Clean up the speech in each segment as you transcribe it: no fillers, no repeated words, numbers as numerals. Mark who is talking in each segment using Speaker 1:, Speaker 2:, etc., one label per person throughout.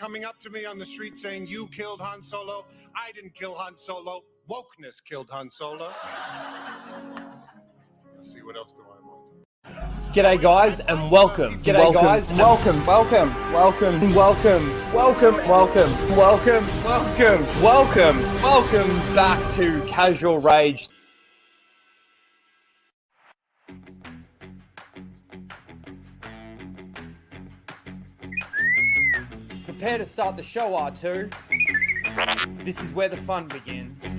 Speaker 1: coming up to me on the street saying, you killed Han Solo. I didn't kill Han Solo. Wokeness killed Han Solo. Let's see, what else do I want?
Speaker 2: G'day guys and welcome. G'day guys. Welcome back to Casual Rage. Prepare to start the show, R2. This is where the fun begins.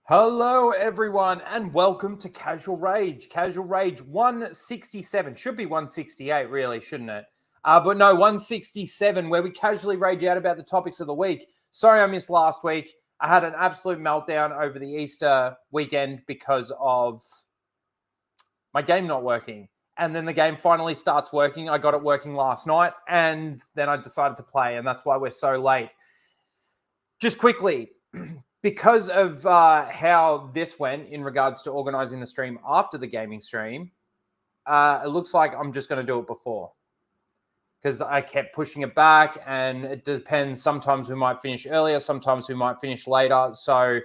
Speaker 2: Hello everyone and welcome to Casual Rage. Casual Rage 167. Should be 168 really, shouldn't it? But no, 167 where we casually rage out about the topics of the week. Sorry I missed last week. I had an absolute meltdown over the Easter weekend because of my game not working. And then the game finally starts working. I got it working last night and then I decided to play, and that's why we're so late. Just quickly, because of how this went in regards to organizing the stream after the gaming stream, it looks like I'm just going to do it before, because I kept pushing it back, and it depends. Sometimes we might finish earlier, sometimes we might finish later. So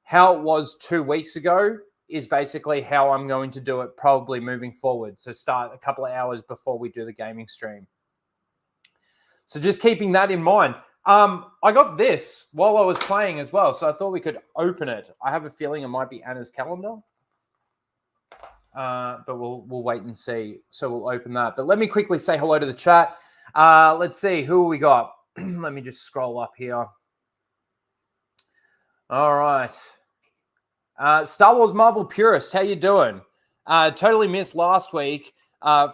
Speaker 2: how it was 2 weeks ago is basically how I'm going to do it probably moving forward. So start a couple of hours before we do the gaming stream. So just keeping that in mind. I got this while I was playing as well, so I thought we could open it. I have a feeling it might be Anna's calendar, but we'll wait and see. So we'll open that. But let me quickly say hello to the chat. Let's see, who we got? Let me just scroll up here. All right. Star Wars Marvel Purist, how you doing? Totally missed last week.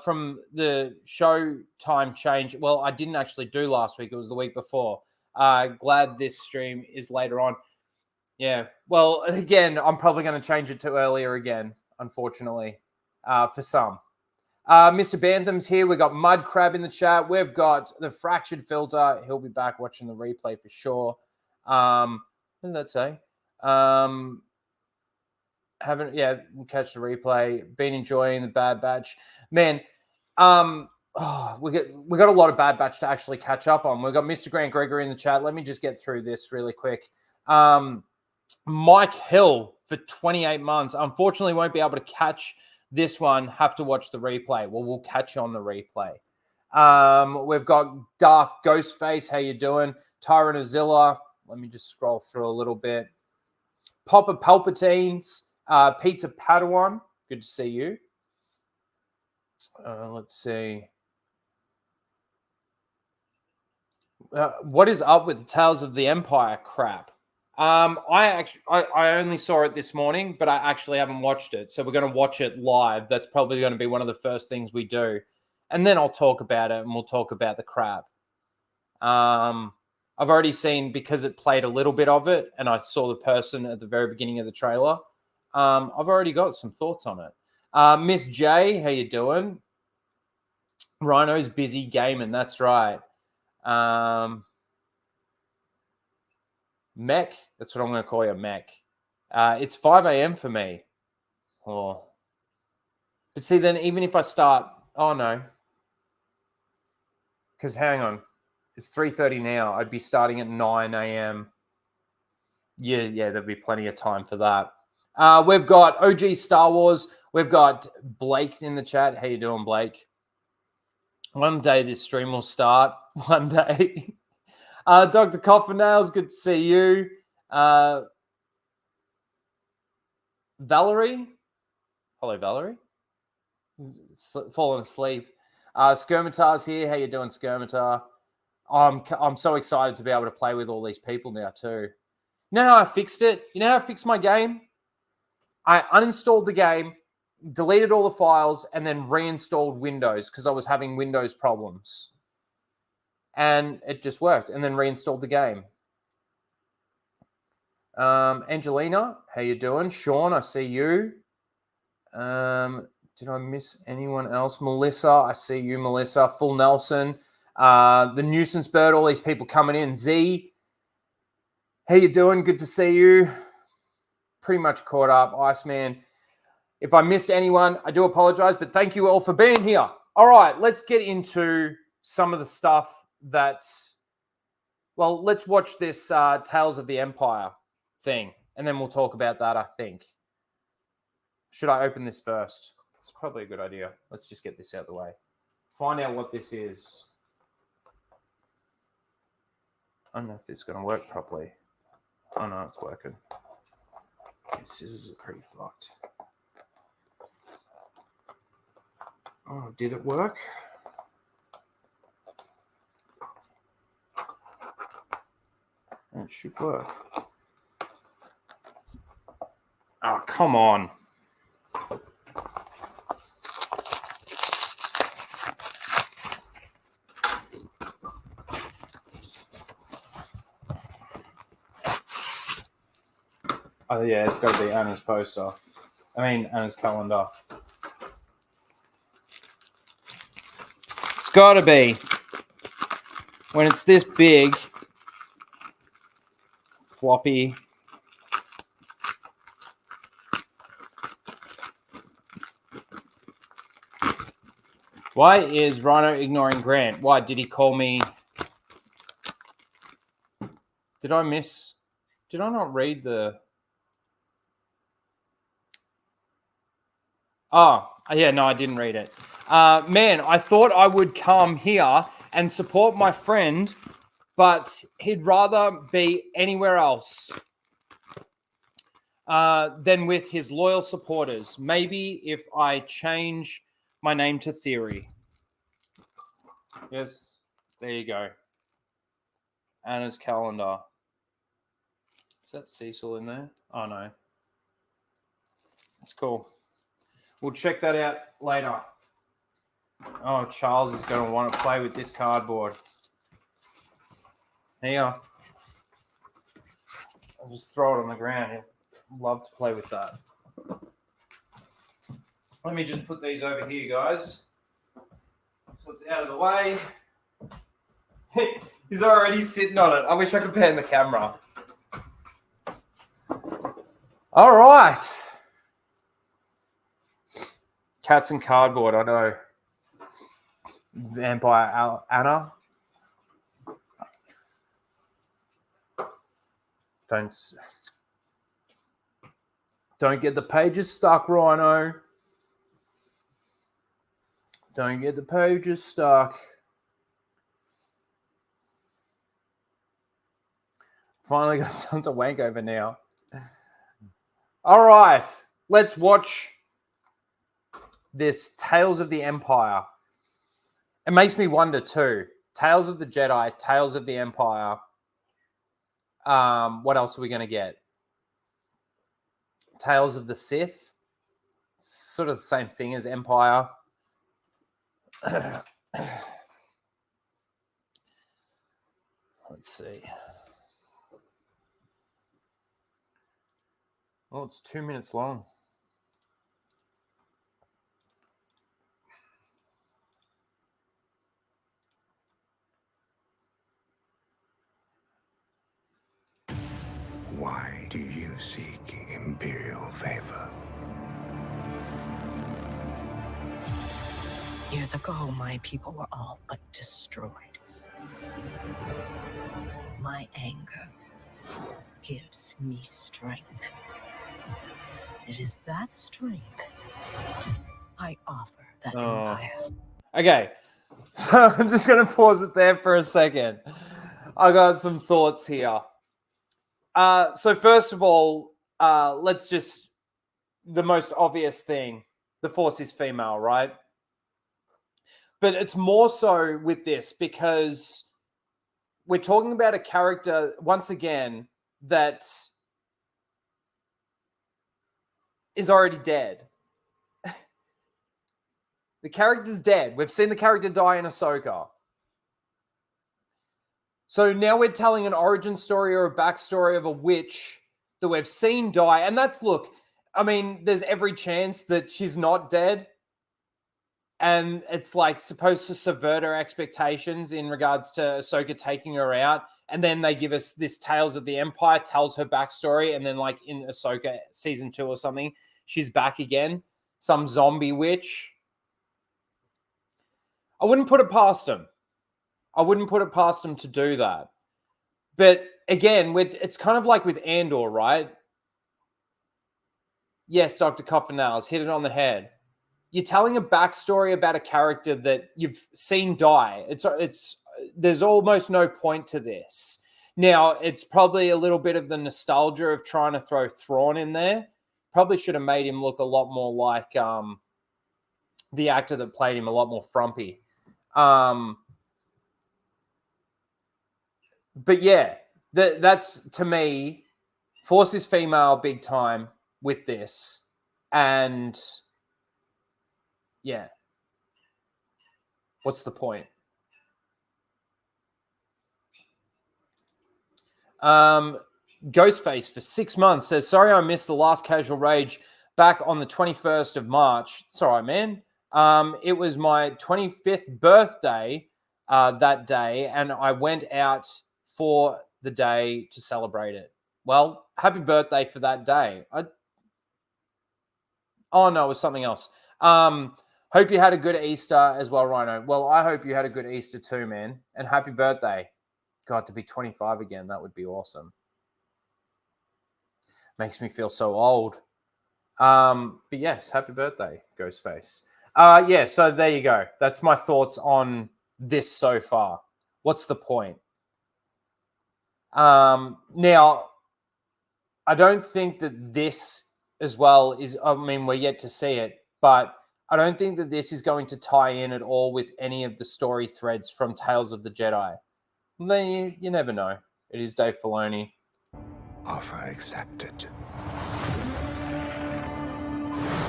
Speaker 2: From the show time change. Well, I didn't actually do last week. It was the week before. Glad this stream is later on. Yeah. Well, again, I'm probably going to change it to earlier again, unfortunately, for some. Mr. Bantham's here. We've got Mud Crab in the chat. We've got the Fractured Filter. He'll be back watching the replay for sure. What did that say? We'll catch the replay. Been enjoying the Bad Batch, man. We got a lot of Bad Batch to actually catch up on. We've got Mr. Grant Gregory in the chat. Let me just get through this really quick. Mike Hill for 28 months. Unfortunately, won't be able to catch this one. Have to watch the replay. Well, we'll catch you on the replay. We've got Darth Ghostface. How you doing? Tyranozilla. Let me just scroll through a little bit. Papa Palpatines. Pizza Padawan, good to see you. Let's see. What is up with the Tales of the Empire crap? I only saw it this morning, but I actually haven't watched it. So we're going to watch it live. That's probably going to be one of the first things we do. And then I'll talk about it, and we'll talk about the crap. I've already seen, because it played a little bit of it, and I saw the person at the very beginning of the trailer. I've already got some thoughts on it. Miss J, how you doing? Rhino's busy gaming, that's right. Mech. That's what I'm going to call you, Mech. It's 5 a.m. for me. Oh. But see, then even if I start... Oh, no. Because hang on. It's 3:30 now. I'd be starting at 9 a.m. Yeah, there'll be plenty of time for that. We've got OG Star Wars. We've got Blake in the chat. How you doing, Blake? One day this stream will start. One day. Dr. Coffin-Nails, good to see you. Valerie. Hello, Valerie. Falling asleep. Skirmitar's here. How you doing, Skirmitar? I'm so excited to be able to play with all these people now too. You know how I fixed it? You know how I fixed my game? I uninstalled the game, deleted all the files, and then reinstalled Windows because I was having Windows problems. And it just worked. And then reinstalled the game. Angelina, how you doing? Sean, I see you. Did I miss anyone else? Melissa, I see you, Melissa. Full Nelson. The Nuisance Bird, all these people coming in. Z, how you doing? Good to see you. Pretty much caught up. Iceman. If I missed anyone, I do apologize, but thank you all for being here. All right, let's get into some of the stuff that's... Well, let's watch this Tales of the Empire thing, and then we'll talk about that, I think. Should I open this first? It's probably a good idea. Let's just get this out of the way. Find out what this is. I don't know if this is going to work properly. Oh, no, it's working. These scissors are pretty fucked. Oh, did it work? It should work. Oh, come on. Oh, yeah, it's got to be Anna's poster. Anna's calendar. It's got to be. When it's this big, floppy. Why is Rhino ignoring Grant? Why did he call me? Did I not read the... Oh, yeah, no, I didn't read it. Man, I thought I would come here and support my friend, but he'd rather be anywhere else than with his loyal supporters. Maybe if I change my name to Theory. Yes, there you go. Anna's calendar. Is that Cecil in there? Oh, no. That's cool. We'll check that out later. Oh, Charles is going to want to play with this cardboard. Here. I'll just throw it on the ground. He'll love to play with that. Let me just put these over here, guys. So it's out of the way. He's already sitting on it. I wish I could pan the camera. All right. Cats and cardboard, I know. Vampire Anna. Don't get the pages stuck, Rhino. Don't get the pages stuck. Finally got something to wank over now. All right, let's watch this Tales of the Empire. It makes me wonder too. Tales of the Jedi, Tales of the Empire. What else are we going to get? Tales of the Sith. Sort of the same thing as Empire. Let's see. Oh, it's 2 minutes long.
Speaker 3: to seek Imperial favor.
Speaker 4: Years ago, my people were all but destroyed. My anger gives me strength. It is that strength I offer that empire.
Speaker 2: Okay, so I'm just going to pause it there for a second. I got some thoughts here. So first of all, let's just, the most obvious thing, the Force is female, right? But it's more so with this because we're talking about a character, once again, that is already dead. The character's dead. We've seen the character die in Ahsoka. So now we're telling an origin story or a backstory of a witch that we've seen die. And that's, look, I mean, there's every chance that she's not dead. And it's like supposed to subvert her expectations in regards to Ahsoka taking her out. And then they give us this Tales of the Empire, tells her backstory. And then like in Ahsoka season 2 or something, she's back again. Some zombie witch. I wouldn't put it past them. I wouldn't put it past them to do that. But again, it's kind of like with Andor, right? Yes, Dr. Coffinales, hit it on the head. You're telling a backstory about a character that you've seen die. There's almost no point to this. Now, it's probably a little bit of the nostalgia of trying to throw Thrawn in there. Probably should have made him look a lot more like the actor that played him, a lot more frumpy. But yeah, that's, to me, Force is female big time with this. And yeah. What's the point? Ghostface for 6 months says, sorry I missed the last Casual Rage back on the 21st of March. It's all right, man. It was my 25th birthday that day, and I went out for the day to celebrate it. Well, happy birthday for that day. Oh, no, it was something else. Hope you had a good Easter as well, Rhino. Well, I hope you had a good Easter too, man. And happy birthday. God, to be 25 again, that would be awesome. Makes me feel so old. But yes, happy birthday, Ghostface. Yeah, so there you go. That's my thoughts on this so far. What's the point? Now, I don't think that this as well is, I mean, we're yet to see it, but I don't think that this is going to tie in at all with any of the story threads from Tales of the Jedi. Then you never know. It is Dave Filoni.
Speaker 3: Offer accepted.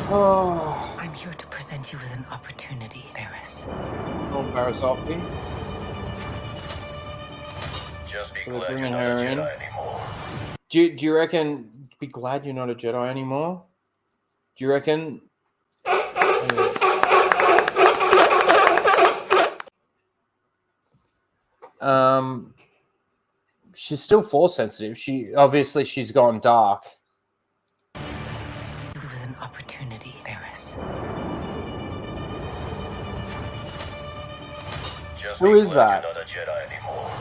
Speaker 2: Oh,
Speaker 4: I'm here to present you with an opportunity, Barris.
Speaker 2: oh, Barasoffy.
Speaker 5: Just be
Speaker 2: We're
Speaker 5: glad you're
Speaker 2: bringing
Speaker 5: not a
Speaker 2: her in.
Speaker 5: Jedi anymore.
Speaker 2: Do you reckon? Be glad you're not a Jedi anymore. Do you reckon? She's still Force sensitive. She's gone dark.
Speaker 4: With an opportunity, Barris.
Speaker 5: Just
Speaker 2: Who
Speaker 5: be
Speaker 2: is
Speaker 5: glad
Speaker 2: that?
Speaker 5: you're not a Jedi anymore.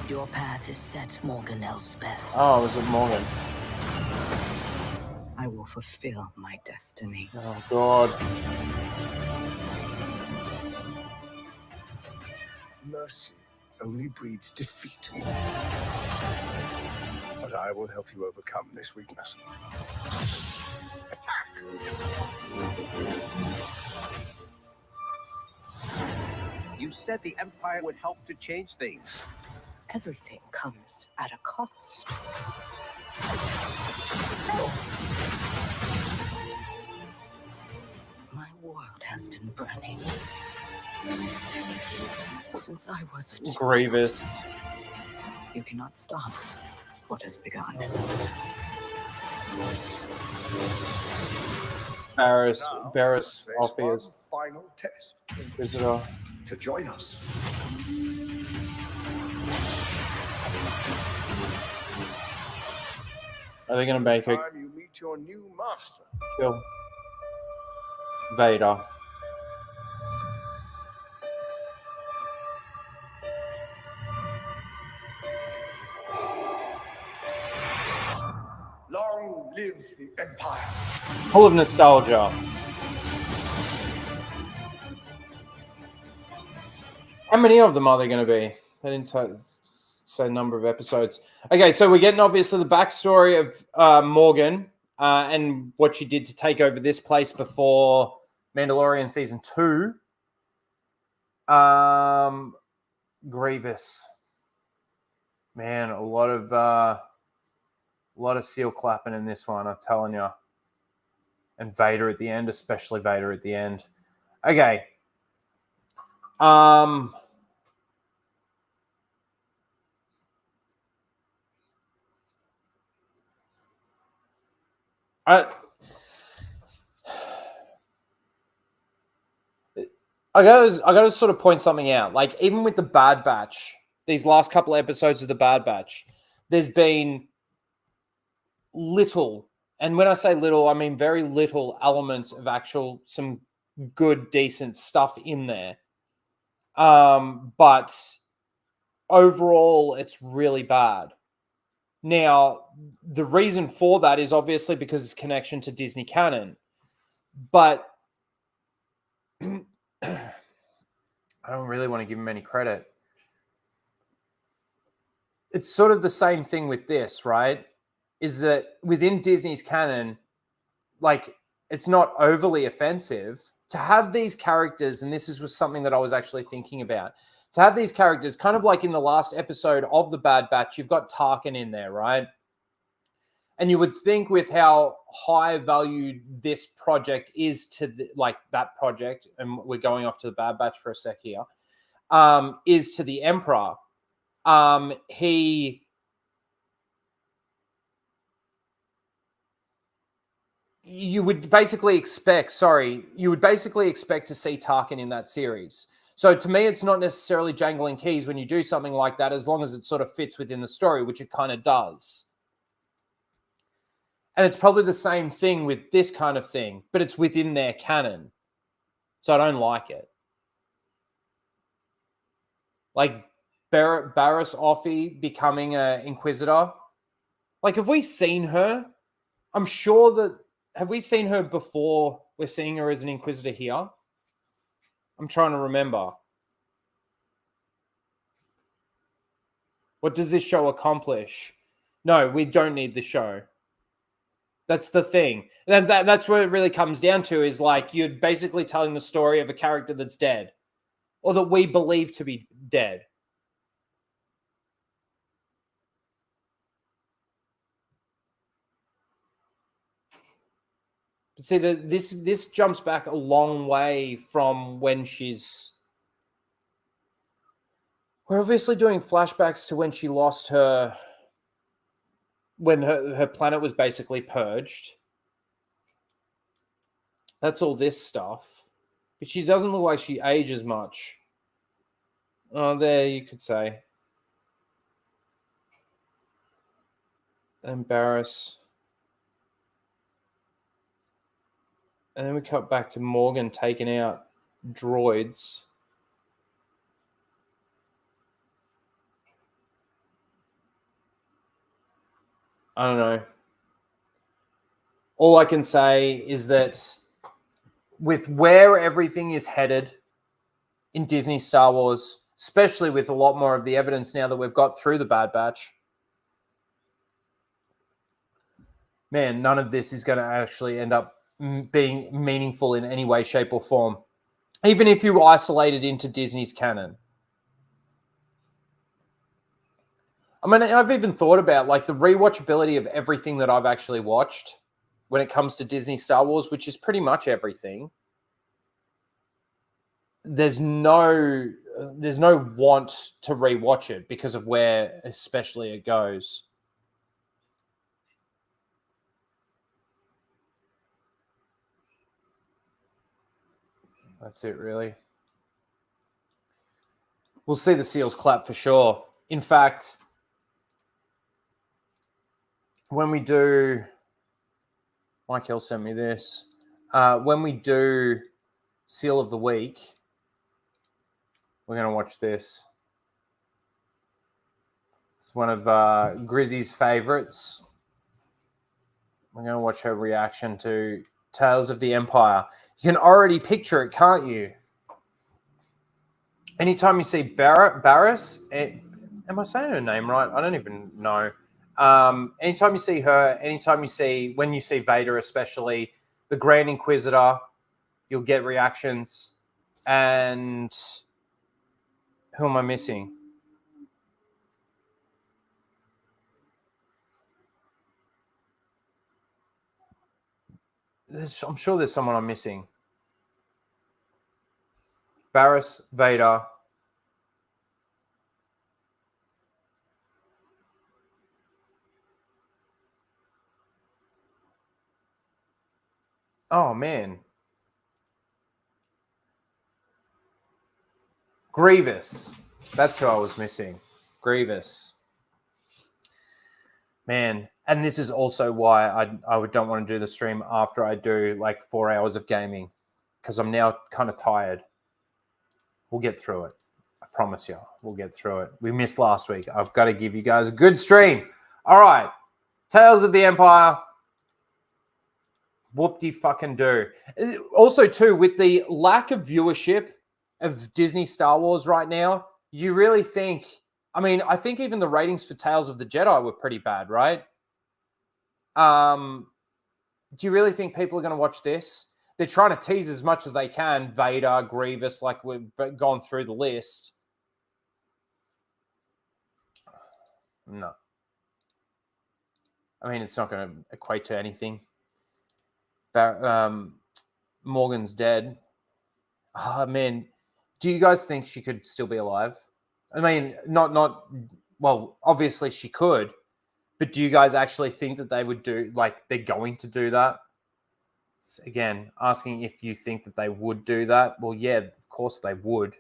Speaker 4: Your path is set, Morgan Elsbeth.
Speaker 2: Oh, was it Morgan?
Speaker 4: I will fulfill my destiny.
Speaker 2: Oh God.
Speaker 3: Mercy only breeds defeat. But I will help you overcome this weakness. Attack!
Speaker 6: You said the Empire would help to change things.
Speaker 4: Everything comes at a cost. My world has been burning since I was a child.
Speaker 2: Grievous.
Speaker 4: You cannot stop what has begun.
Speaker 2: Barris
Speaker 3: Now,
Speaker 2: offers
Speaker 3: one final test
Speaker 2: visitor.
Speaker 3: to join us.
Speaker 2: Are they going to make her
Speaker 3: Time you meet your new master.
Speaker 2: kill Vader?
Speaker 3: Long live the Empire.
Speaker 2: Full of nostalgia. How many of them are there going to be? They didn't say number of episodes. Okay, so we're getting obviously the backstory of Morgan and what she did to take over this place before Mandalorian season 2. Grievous, man, a lot of seal clapping in this one, I'm telling you. And Vader at the end, especially Vader at the end. Okay. I gotta sort of point something out. Like, even with the Bad Batch, these last couple of episodes of the Bad Batch, there's been little, and when I say little, I mean very little elements of actual some good, decent stuff in there. But overall, it's really bad. Now, the reason for that is obviously because it's connection to Disney canon. But I don't really want to give him any credit. It's sort of the same thing with this, right? Is that within Disney's canon, like, it's not overly offensive to have these characters, and this was something that I was actually thinking about, to have these characters, kind of like in the last episode of The Bad Batch, you've got Tarkin in there, right? And you would think with how high valued this project is to that project, and we're going off to The Bad Batch for a sec here, is to the Emperor. You would basically expect to see Tarkin in that series. So to me, it's not necessarily jangling keys when you do something like that, as long as it sort of fits within the story, which it kind of does. And it's probably the same thing with this kind of thing, but it's within their canon. So I don't like it. Like Barriss Offee becoming an Inquisitor. Like, have we seen her? I'm sure that... Have we seen her before we're seeing her as an Inquisitor here? I'm trying to remember. What does this show accomplish? No, we don't need the show. That's the thing. That's what it really comes down to, is like you're basically telling the story of a character that's dead, or that we believe to be dead. But see, this jumps back a long way from when she's... We're obviously doing flashbacks to when she lost her... When her planet was basically purged. That's all this stuff. But she doesn't look like she ages much. Oh, there you could say. Barriss. And then we cut back to Morgan taking out droids. I don't know. All I can say is that with where everything is headed in Disney Star Wars, especially with a lot more of the evidence now that we've got through the Bad Batch, man, none of this is going to actually end up being meaningful in any way, shape, or form. Even if you isolate it into Disney's canon. I mean, I've even thought about like the rewatchability of everything that I've actually watched when it comes to Disney Star Wars, which is pretty much everything. There's no want to rewatch it because of where especially it goes. That's it, really. We'll see the seals clap for sure. In fact, when we do, Michael sent me this. When we do Seal of the Week, we're going to watch this. It's one of Grizzy's favorites. We're going to watch her reaction to Tales of the Empire. You can already picture it, can't you? Anytime you see Barriss, am I saying her name right? I don't even know. Anytime you see her, when you see Vader, especially the Grand Inquisitor, you'll get reactions. And who am I missing? I'm sure there's someone I'm missing. Barriss, Vader. Oh, man. Grievous. That's who I was missing. Grievous. Man. And this is also why I don't want to do the stream after I do like 4 hours of gaming, because I'm now kind of tired. We'll get through it. I promise you. We'll get through it. We missed last week. I've got to give you guys a good stream. All right. Tales of the Empire. Whoop-de-fucking-do. Also, too, with the lack of viewership of Disney Star Wars right now, you really think... I mean, I think even the ratings for Tales of the Jedi were pretty bad, right? Do you really think people are going to watch this? They're trying to tease as much as they can. Vader, Grievous, like we've gone through the list. No. I mean, it's not going to equate to anything. Morgan's dead. Oh, man. Do you guys think she could still be alive? I mean, well, obviously she could, but do you guys actually think that they would do, like, they're going to do that? Again, asking if you think that they would do that. Well, yeah, of course they would.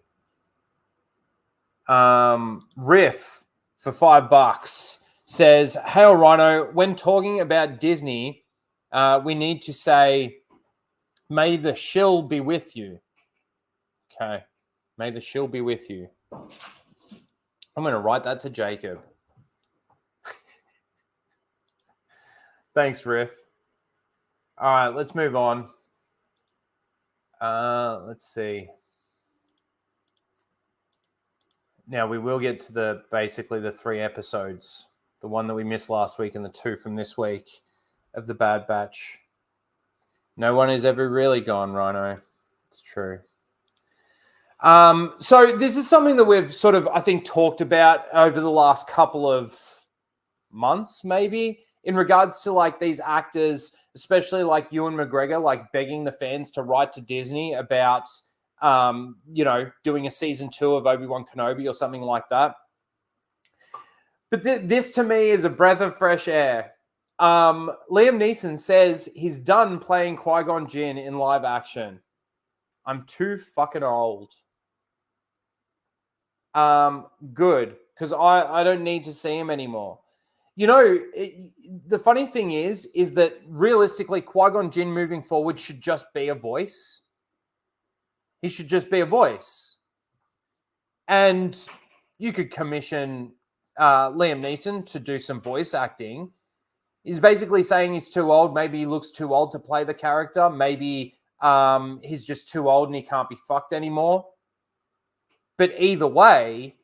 Speaker 2: Riff for $5 says, "Hail Rhino, when talking about Disney, we need to say, may the shill be with you." Okay. May the shill be with you. I'm going to write that to Jacob. Thanks, Riff. All right, let's move on. Let's see. Now, we will get to basically the 3 episodes, the one that we missed last week and the 2 from this week of the Bad Batch. No one is ever really gone, Rhino. It's true. So this is something that we've sort of, I think, talked about over the last couple of months, maybe, in regards to like these actors, especially like Ewan McGregor, like begging the fans to write to Disney about, doing a season 2 of Obi-Wan Kenobi or something like that. But this to me is a breath of fresh air. Liam Neeson says he's done playing Qui-Gon Jinn in live action. I'm too fucking old. Good, because I don't need to see him anymore. You know, the funny thing is that realistically, Qui-Gon Jinn moving forward should just be a voice. He should just be a voice. And you could commission Liam Neeson to do some voice acting. He's basically saying he's too old. Maybe he looks too old to play the character. Maybe he's just too old and he can't be fucked anymore. But either way,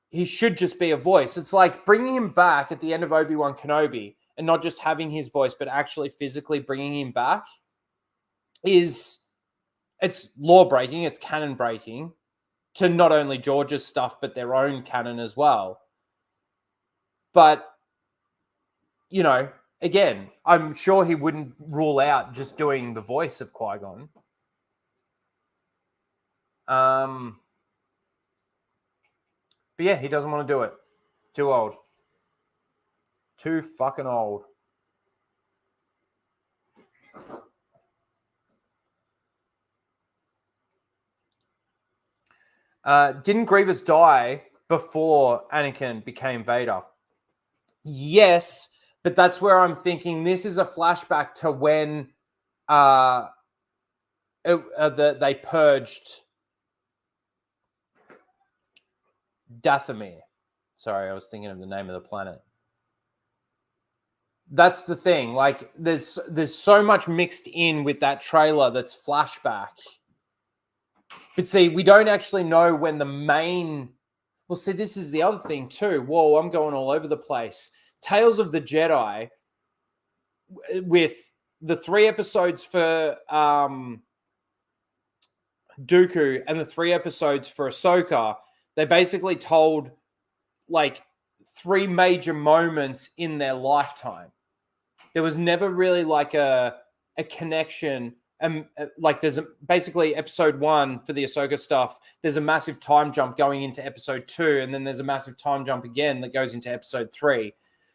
Speaker 2: he should just be a voice. It's like bringing him back at the end of Obi-Wan Kenobi and not just having his voice, but actually physically bringing him back it's law breaking, it's canon breaking to not only George's stuff, but their own canon as well. But, you know, again, I'm sure he wouldn't rule out just doing the voice of Qui-Gon. But yeah, he doesn't want to do it. Too old. Too fucking old. Didn't Grievous die before Anakin became Vader? Yes, But that's where I'm thinking this is a flashback to when they purged Dathomir. Sorry, I was thinking of the name of the planet. That's the thing. Like, there's so much mixed in with that trailer that's flashback. But see, we don't actually know when the main... Well, see, this is the other thing too. Whoa, I'm going all over the place. Tales of the Jedi, with the 3 episodes for Dooku and the 3 episodes for Ahsoka, they basically told like 3 major moments in their lifetime. There was never really like a connection. Like there's basically episode 1 for the Ahsoka stuff. There's a massive time jump going into episode 2, and then there's a massive time jump again that goes into episode 3.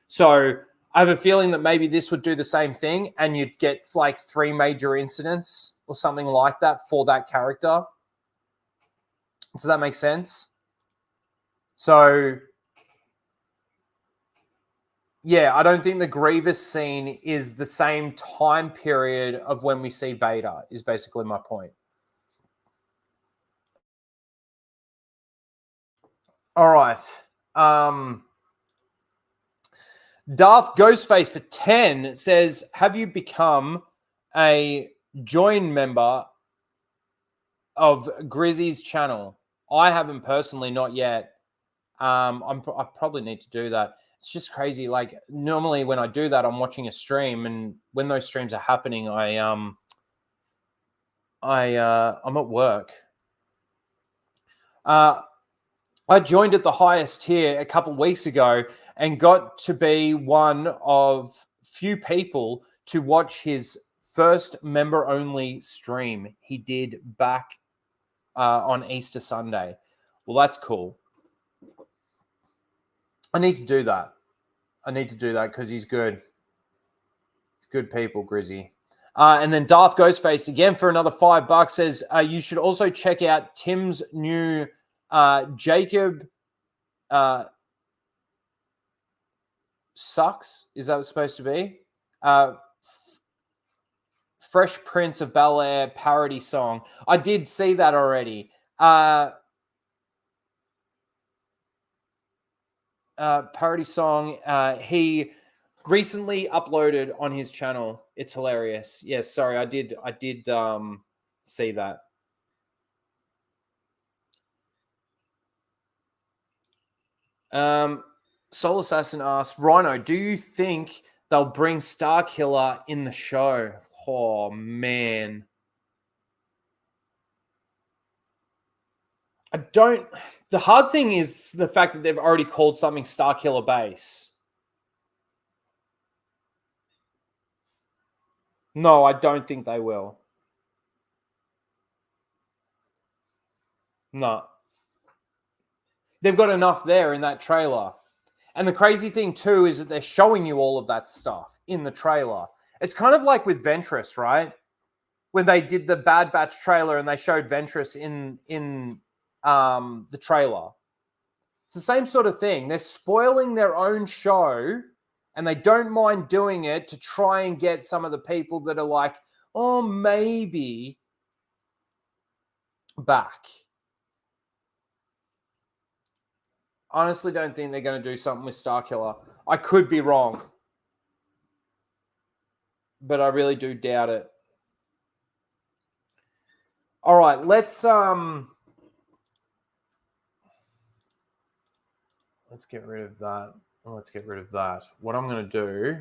Speaker 2: So I have a feeling that maybe this would do the same thing, and you'd get like 3 major incidents or something like that for that character. Does that make sense? So yeah, I don't think the Grievous scene is the same time period of when we see Vader, is basically my point. All right. Darth Ghostface for 10 says, have you become a join member of Grizzy's channel? I haven't personally, not yet. I probably need to do that. It's just crazy. Like, normally when I do that, I'm watching a stream, and when those streams are happening, I'm at work. I joined at the highest tier a couple weeks ago and got to be one of few people to watch his first member-only stream he did back on Easter Sunday. Well, that's cool. I need to do that. Because he's good. He's good people, Grizzy. And then Darth Ghostface again for another $5 says, you should also check out Tim's new Jacob Sucks. Is that what it's supposed to be? Fresh Prince of Bel-Air parody song. I did see that already. Parody song. He recently uploaded on his channel. It's hilarious. Yes, sorry, I did see that. Soul Assassin asks, Rhino, do you think they'll bring Starkiller in the show? Oh man. I don't. The hard thing is the fact that they've already called something Starkiller Base. No, I don't think they will. No. They've got enough there in that trailer. And the crazy thing too is that they're showing you all of that stuff in the trailer. It's kind of like with Ventress, right? When they did the Bad Batch trailer and they showed Ventress in the trailer. It's the same sort of thing. They're spoiling their own show, and they don't mind doing it to try and get some of the people that are like, oh, maybe back. Honestly, don't think they're going to do something with Starkiller. I could be wrong, but I really do doubt it. All right, let's get rid of that. Let's get rid of that. What I'm going to do,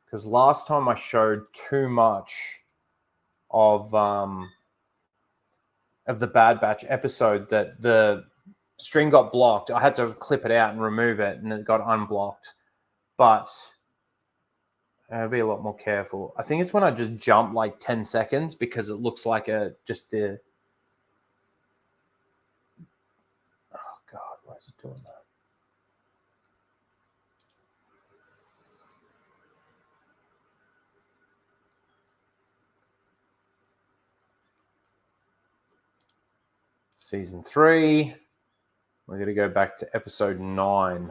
Speaker 2: because last time I showed too much of the Bad Batch episode, that the string got blocked. I had to clip it out and remove it, and it got unblocked. But I'll be a lot more careful. I think it's when I just jump like 10 seconds because it looks like just the... Oh, God, why is it doing that? Season 3. We're going to go back to episode 9.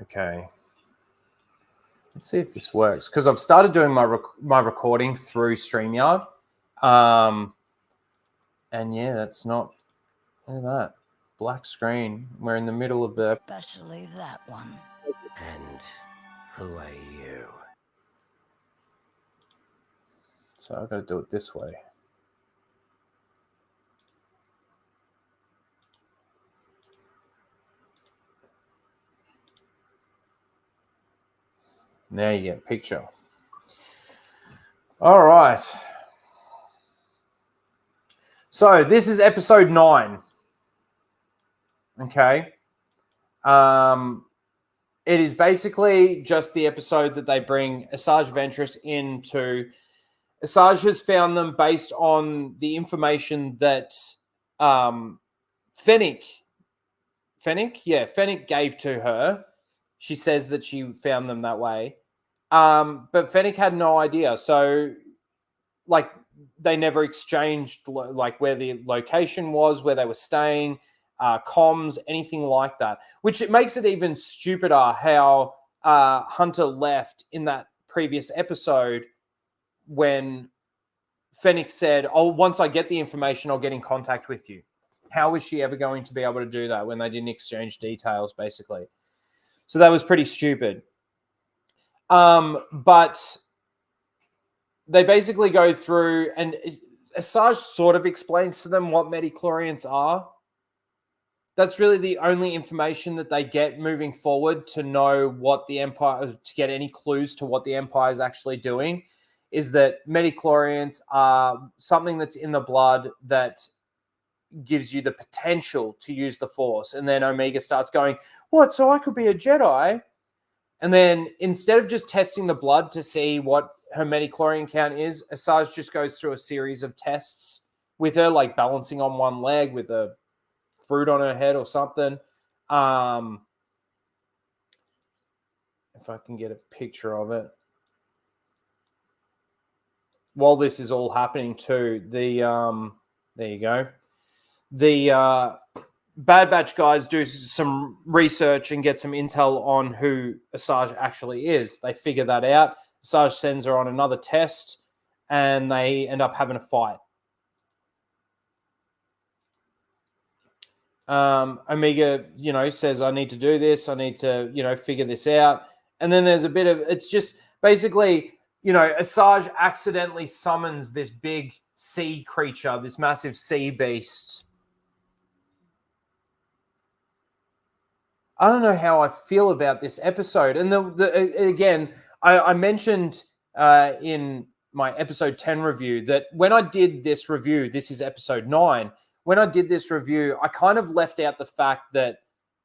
Speaker 2: Okay. Let's see if this works, because I've started doing my recording through StreamYard. And yeah, that's not... Look at that. Black screen. We're in the middle of the...
Speaker 4: Especially that one.
Speaker 5: And who are you?
Speaker 2: So I've got to do it this way. There you get a picture. All right. So this is episode 9. Okay. It is basically just the episode that they bring Asajj Ventress into. Asajj has found them based on the information that Fennec gave to her. She says that she found them that way. But Fennec had no idea. So, like, they never exchanged, like, where the location was, where they were staying, comms, anything like that. Which it makes it even stupider how Hunter left in that previous episode when Fennec said, "Oh, once I get the information, I'll get in contact with you." How is she ever going to be able to do that when they didn't exchange details, basically? So that was pretty stupid. But they basically go through, and Asajj sort of explains to them what midichlorians are. That's really the only information that they get moving forward to know what the Empire, to get any clues to what the Empire is actually doing, is that midichlorians are something that's in the blood that gives you the potential to use the Force. And then Omega starts going, "What? So I could be a Jedi?" And then instead of just testing the blood to see what her midichlorian count is, Asajj just goes through a series of tests with her, like balancing on one leg with a fruit on her head or something. If I can get a picture of it. While this is all happening too, there you go. The Bad Batch guys do some research and get some intel on who Asajj actually is. They figure that out. Asajj sends her on another test, and they end up having a fight. Omega, says, "I need to do this. I need to, figure this out." And then there's a bit of, it's just basically, Asajj accidentally summons this big sea creature, this massive sea beast. I don't know how I feel about this episode. And again, I mentioned in my episode 10 review that when I did this review, this is episode 9, when I did this review, I kind of left out the fact that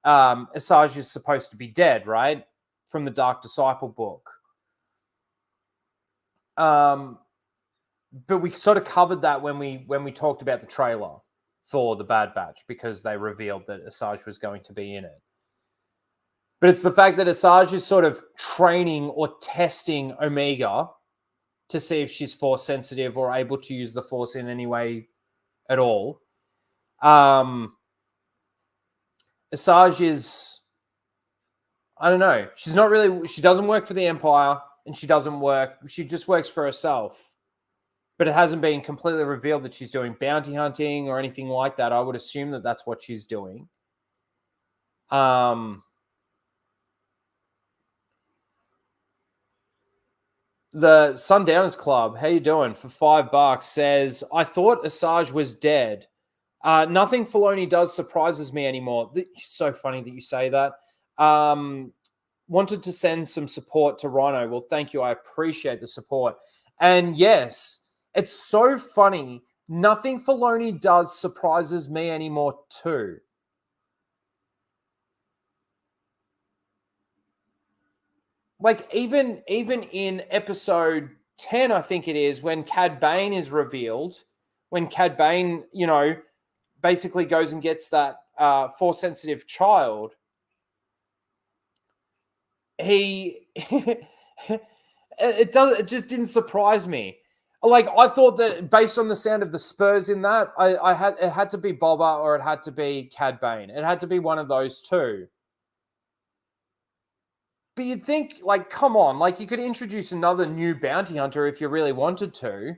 Speaker 2: Asajj is supposed to be dead, right? From the Dark Disciple book. But we sort of covered that when we talked about the trailer for the Bad Batch, because they revealed that Asajj was going to be in it. But it's the fact that Asajj is sort of training or testing Omega to see if she's Force sensitive or able to use the Force in any way at all. Asajj is, I don't know. She's not really, she doesn't work for the Empire, and she just works for herself. But it hasn't been completely revealed that she's doing bounty hunting or anything like that. I would assume that that's what she's doing. The Sundowners Club, how you doing? For $5 says, "I thought Asajj was dead. Nothing Filoni does surprises me anymore." It's so funny that you say that. Wanted to send some support to Rhino. Well, thank you. I appreciate the support. And yes, it's so funny. Nothing Filoni does surprises me anymore too. Like, even in episode 10, I think it is, when Cad Bane is revealed, when Cad Bane, basically goes and gets that Force-sensitive child, it just didn't surprise me. Like, I thought that based on the sound of the Spurs in that, it had to be Boba or it had to be Cad Bane. It had to be one of those two. But you'd think, like, come on, like, you could introduce another new bounty hunter if you really wanted to.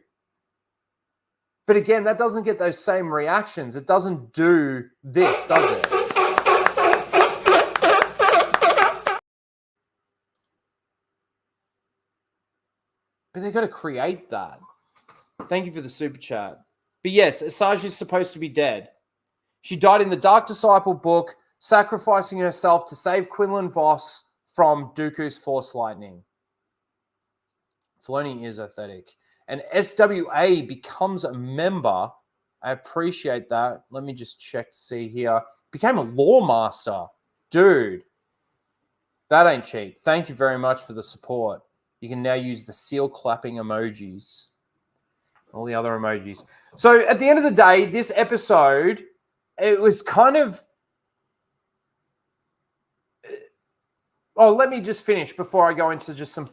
Speaker 2: But again, that doesn't get those same reactions. It doesn't do this, does it? But they've got to create that. Thank you for the super chat. But yes, Asajj is supposed to be dead. She died in the Dark Disciple book, sacrificing herself to save Quinlan Vos from Dooku's Force Lightning. Filoni is authentic. And SWA becomes a member. I appreciate that. Let me just check to see here. Became a lore master. Dude, that ain't cheap. Thank you very much for the support. You can now use the seal clapping emojis. All the other emojis. So at the end of the day, this episode, it was kind of... Oh, let me just finish before I go into just some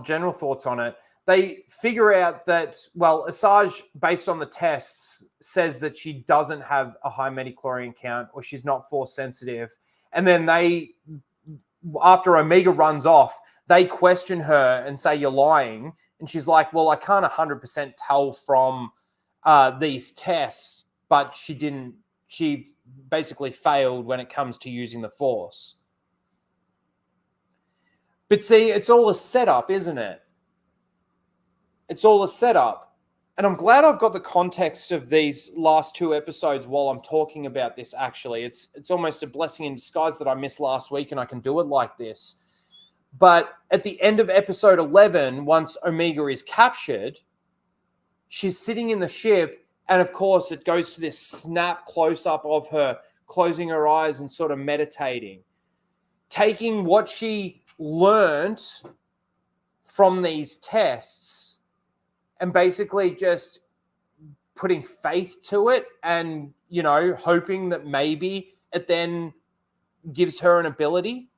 Speaker 2: general thoughts on it. They figure out that, well, Asajj, based on the tests, says that she doesn't have a high metachlorine count or she's not force sensitive. And then they, after Omega runs off, they question her and say, you're lying. And she's like, well, I can't 100% tell from these tests, but she basically failed when it comes to using the Force. But see, it's all a setup, isn't it? It's all a setup. And I'm glad I've got the context of these last two episodes while I'm talking about this, actually. It's almost a blessing in disguise that I missed last week and I can do it like this. But at the end of episode 11, once Omega is captured, she's sitting in the ship. And of course, it goes to this snap close-up of her closing her eyes and sort of meditating. Taking what she learnt from these tests and basically just putting faith to it and, you know, hoping that maybe it then gives her an ability.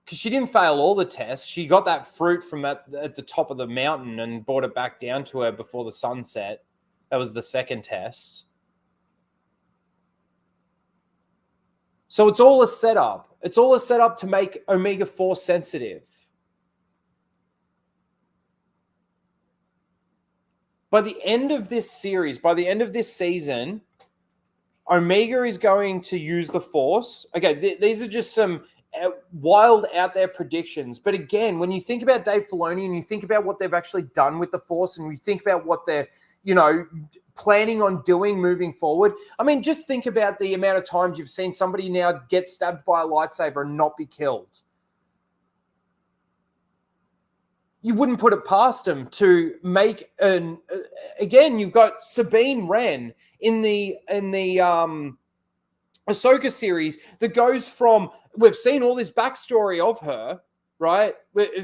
Speaker 2: Because she didn't fail all the tests. She got that fruit from at the top of the mountain and brought it back down to her before the sunset. That was the second test. So it's all a setup. It's all a setup to make Omega Force sensitive. By the end of this series, by the end of this season, Omega is going to use the Force. Okay, these are just some wild out there predictions. But again, when you think about Dave Filoni and you think about what they've actually done with the Force and you think about what they're, you know, planning on doing moving forward. I mean, just think about the amount of times you've seen somebody now get stabbed by a lightsaber and not be killed. You wouldn't put it past them to make an... again, you've got Sabine Wren in the Ahsoka series that goes from... We've seen all this backstory of her, right?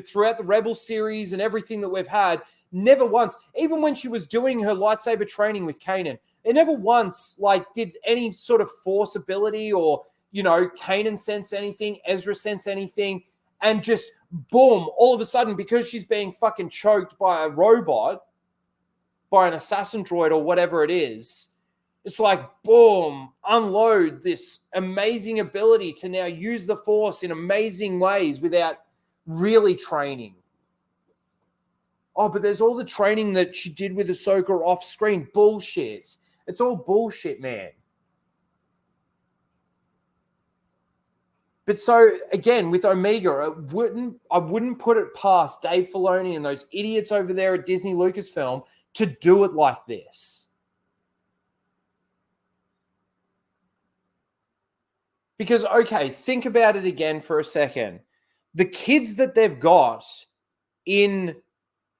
Speaker 2: Throughout the Rebel series and everything that we've had. Never once, even when she was doing her lightsaber training with Kanan, it never once, like, did any sort of Force ability or, you know, Kanan sense anything, Ezra sense anything, and just... boom, all of a sudden, because she's being fucking choked by a robot, by an assassin droid or whatever it is, it's like, boom, unload this amazing ability to now use the Force in amazing ways without really training. Oh, but there's all the training that she did with Ahsoka off screen. Bullshit. It's all bullshit, man. But so, again, with Omega, I wouldn't put it past Dave Filoni and those idiots over there at Disney Lucasfilm to do it like this. Because, okay, think about it again for a second. The kids that they've got in...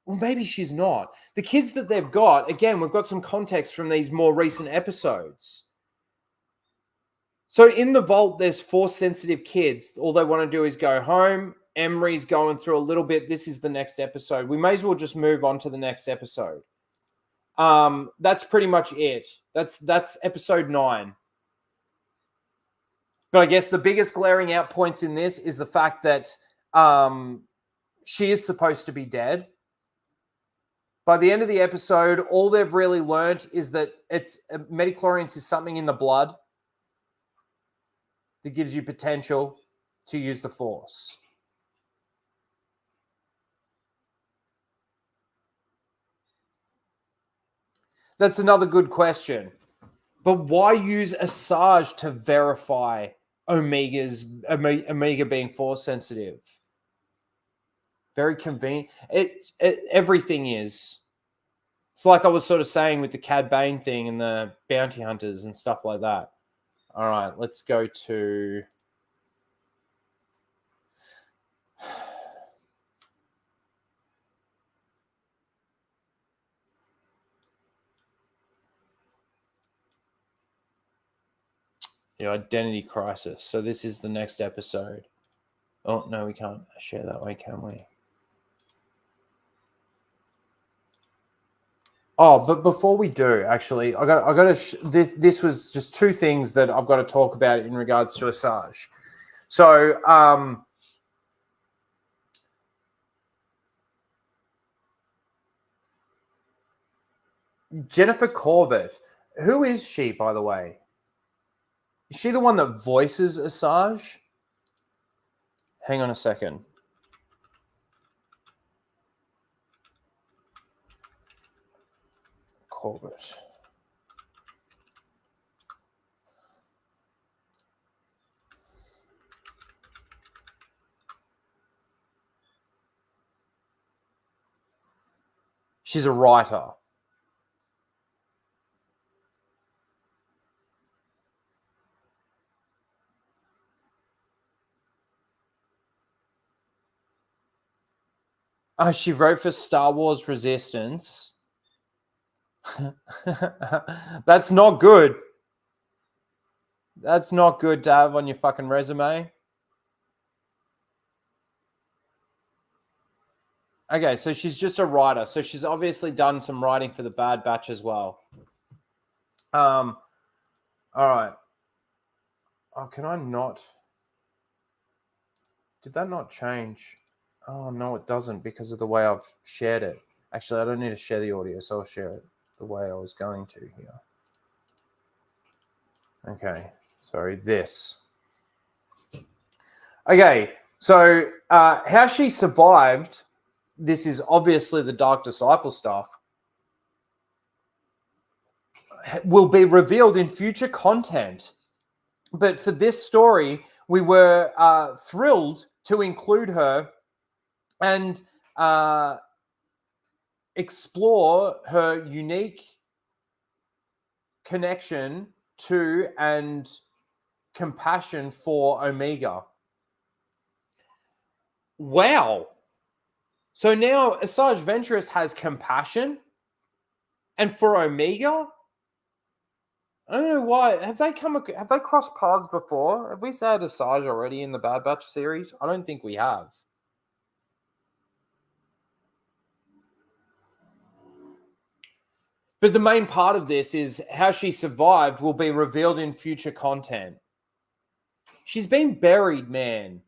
Speaker 2: Well, maybe she's not. The kids that they've got, again, we've got some context from these more recent episodes. So in the vault, there's Force-sensitive kids. All they want to do is go home. Emery's going through a little bit. This is the next episode. We may as well just move on to the next episode. That's pretty much it. That's episode 9. But I guess the biggest glaring out points in this is the fact that she is supposed to be dead. By the end of the episode, all they've really learned is that it's metachlorines is something in the blood that gives you potential. to use the Force? That's another good question. But why use Asajj to verify Omega being Force sensitive? Very convenient. Everything is. It's like I was sort of saying with the Cad Bane thing and the bounty hunters and stuff like that. All right, let's go to... the Identity Crisis. So this is the next episode. Oh, no, we can't share that way, can we? Oh, but before we do, actually, this was just two things that I've got to talk about in regards to Asajj. So, Jennifer Corbett, who is she, by the way? Is she the one that voices Asajj? Hang on a second. Corbett. She's a writer. Oh, she wrote for Star Wars Resistance. That's not good. That's not good to have on your fucking resume. Okay, so she's just a writer. So she's obviously done some writing for the Bad Batch as well. All right. Oh, can I not? Did that not change? Oh, no, it doesn't because of the way I've shared it. Actually, I don't need to share the audio, so I'll share it the way I was going to here. Okay, sorry, this. Okay, so how she survived, this is obviously the Dark Disciple stuff, will be revealed in future content. But for this story, we were thrilled to include her and explore her unique connection to and compassion for Omega. Wow. So now Asajj Ventress has compassion and for Omega? I don't know why. Have they crossed paths before? Have we said Asajj already in the Bad Batch series? I don't think we have. But the main part of this is how she survived will be revealed in future content. She's been buried, man.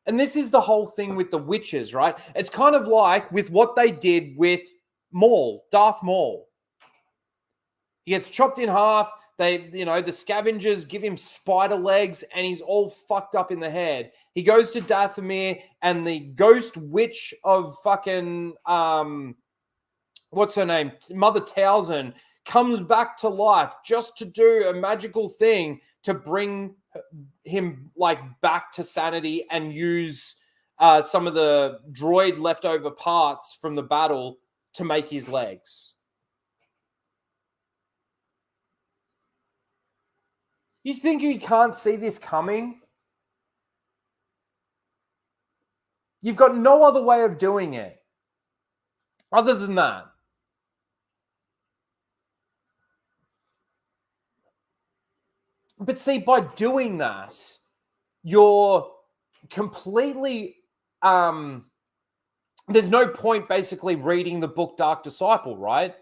Speaker 2: And this is the whole thing with the witches, right? It's kind of like with what they did with Maul, Darth Maul. He gets chopped in half. The scavengers give him spider legs and he's all fucked up in the head. He goes to Dathomir and the ghost witch of fucking, what's her name? Mother Townsend comes back to life just to do a magical thing to bring him back to sanity and use some of the droid leftover parts from the battle to make his legs. You think you can't see this coming? You've got no other way of doing it other than that. But see, by doing that, you're completely... there's no point basically reading the book Dark Disciple, right?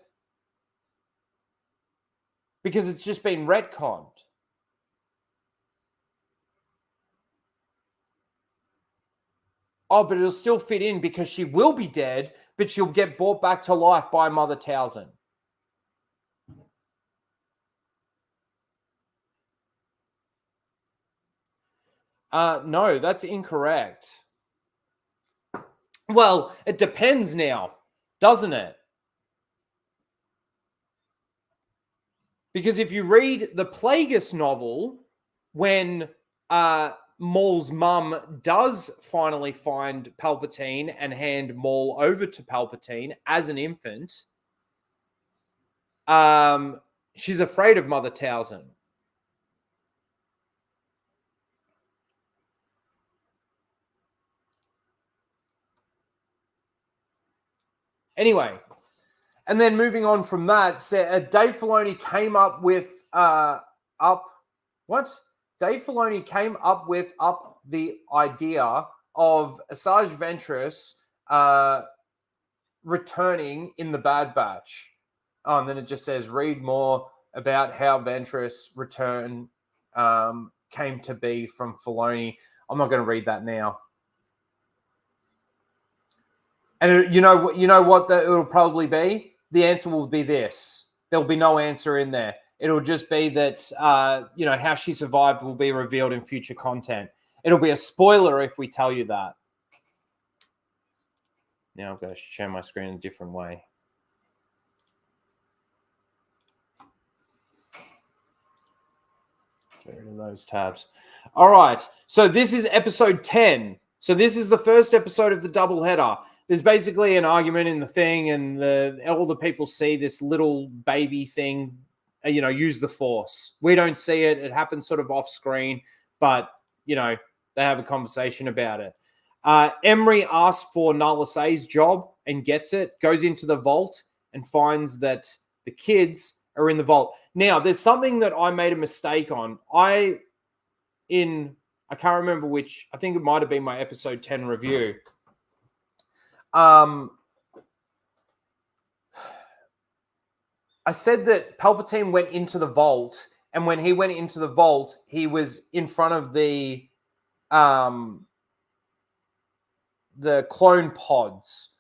Speaker 2: Because it's just been retconned. Oh, but it'll still fit in because she will be dead, but she'll get brought back to life by Mother Townsend. No, that's incorrect. Well, it depends now, doesn't it? Because if you read the Plagueis novel, when Maul's mum does finally find Palpatine and hand Maul over to Palpatine as an infant, she's afraid of Mother Talzin. Anyway, and then moving on from that, Dave Filoni came up with Dave Filoni came up with the idea of Asajj Ventress returning in the Bad Batch. Oh, and then it just says, read more about how Ventress return came to be from Filoni. I'm not going to read that now. And you know what it'll probably be? The answer will be this. There'll be no answer in there. It'll just be that, how she survived will be revealed in future content. It'll be a spoiler if we tell you that. Now I've got to share my screen in a different way. Get rid of those tabs. All right. So this is episode 10. So this is the first episode of the double header. There's basically an argument in the thing, and all the people see this little baby thing, use the Force. We don't see it. It happens sort of off screen, but, they have a conversation about it. Emery asks for Nala Say's job and gets it, goes into the vault and finds that the kids are in the vault. Now, there's something that I made a mistake on. I can't remember which, I think it might have been my episode 10 review. I said that Palpatine went into the vault, and when he went into the vault, he was in front of the clone pods.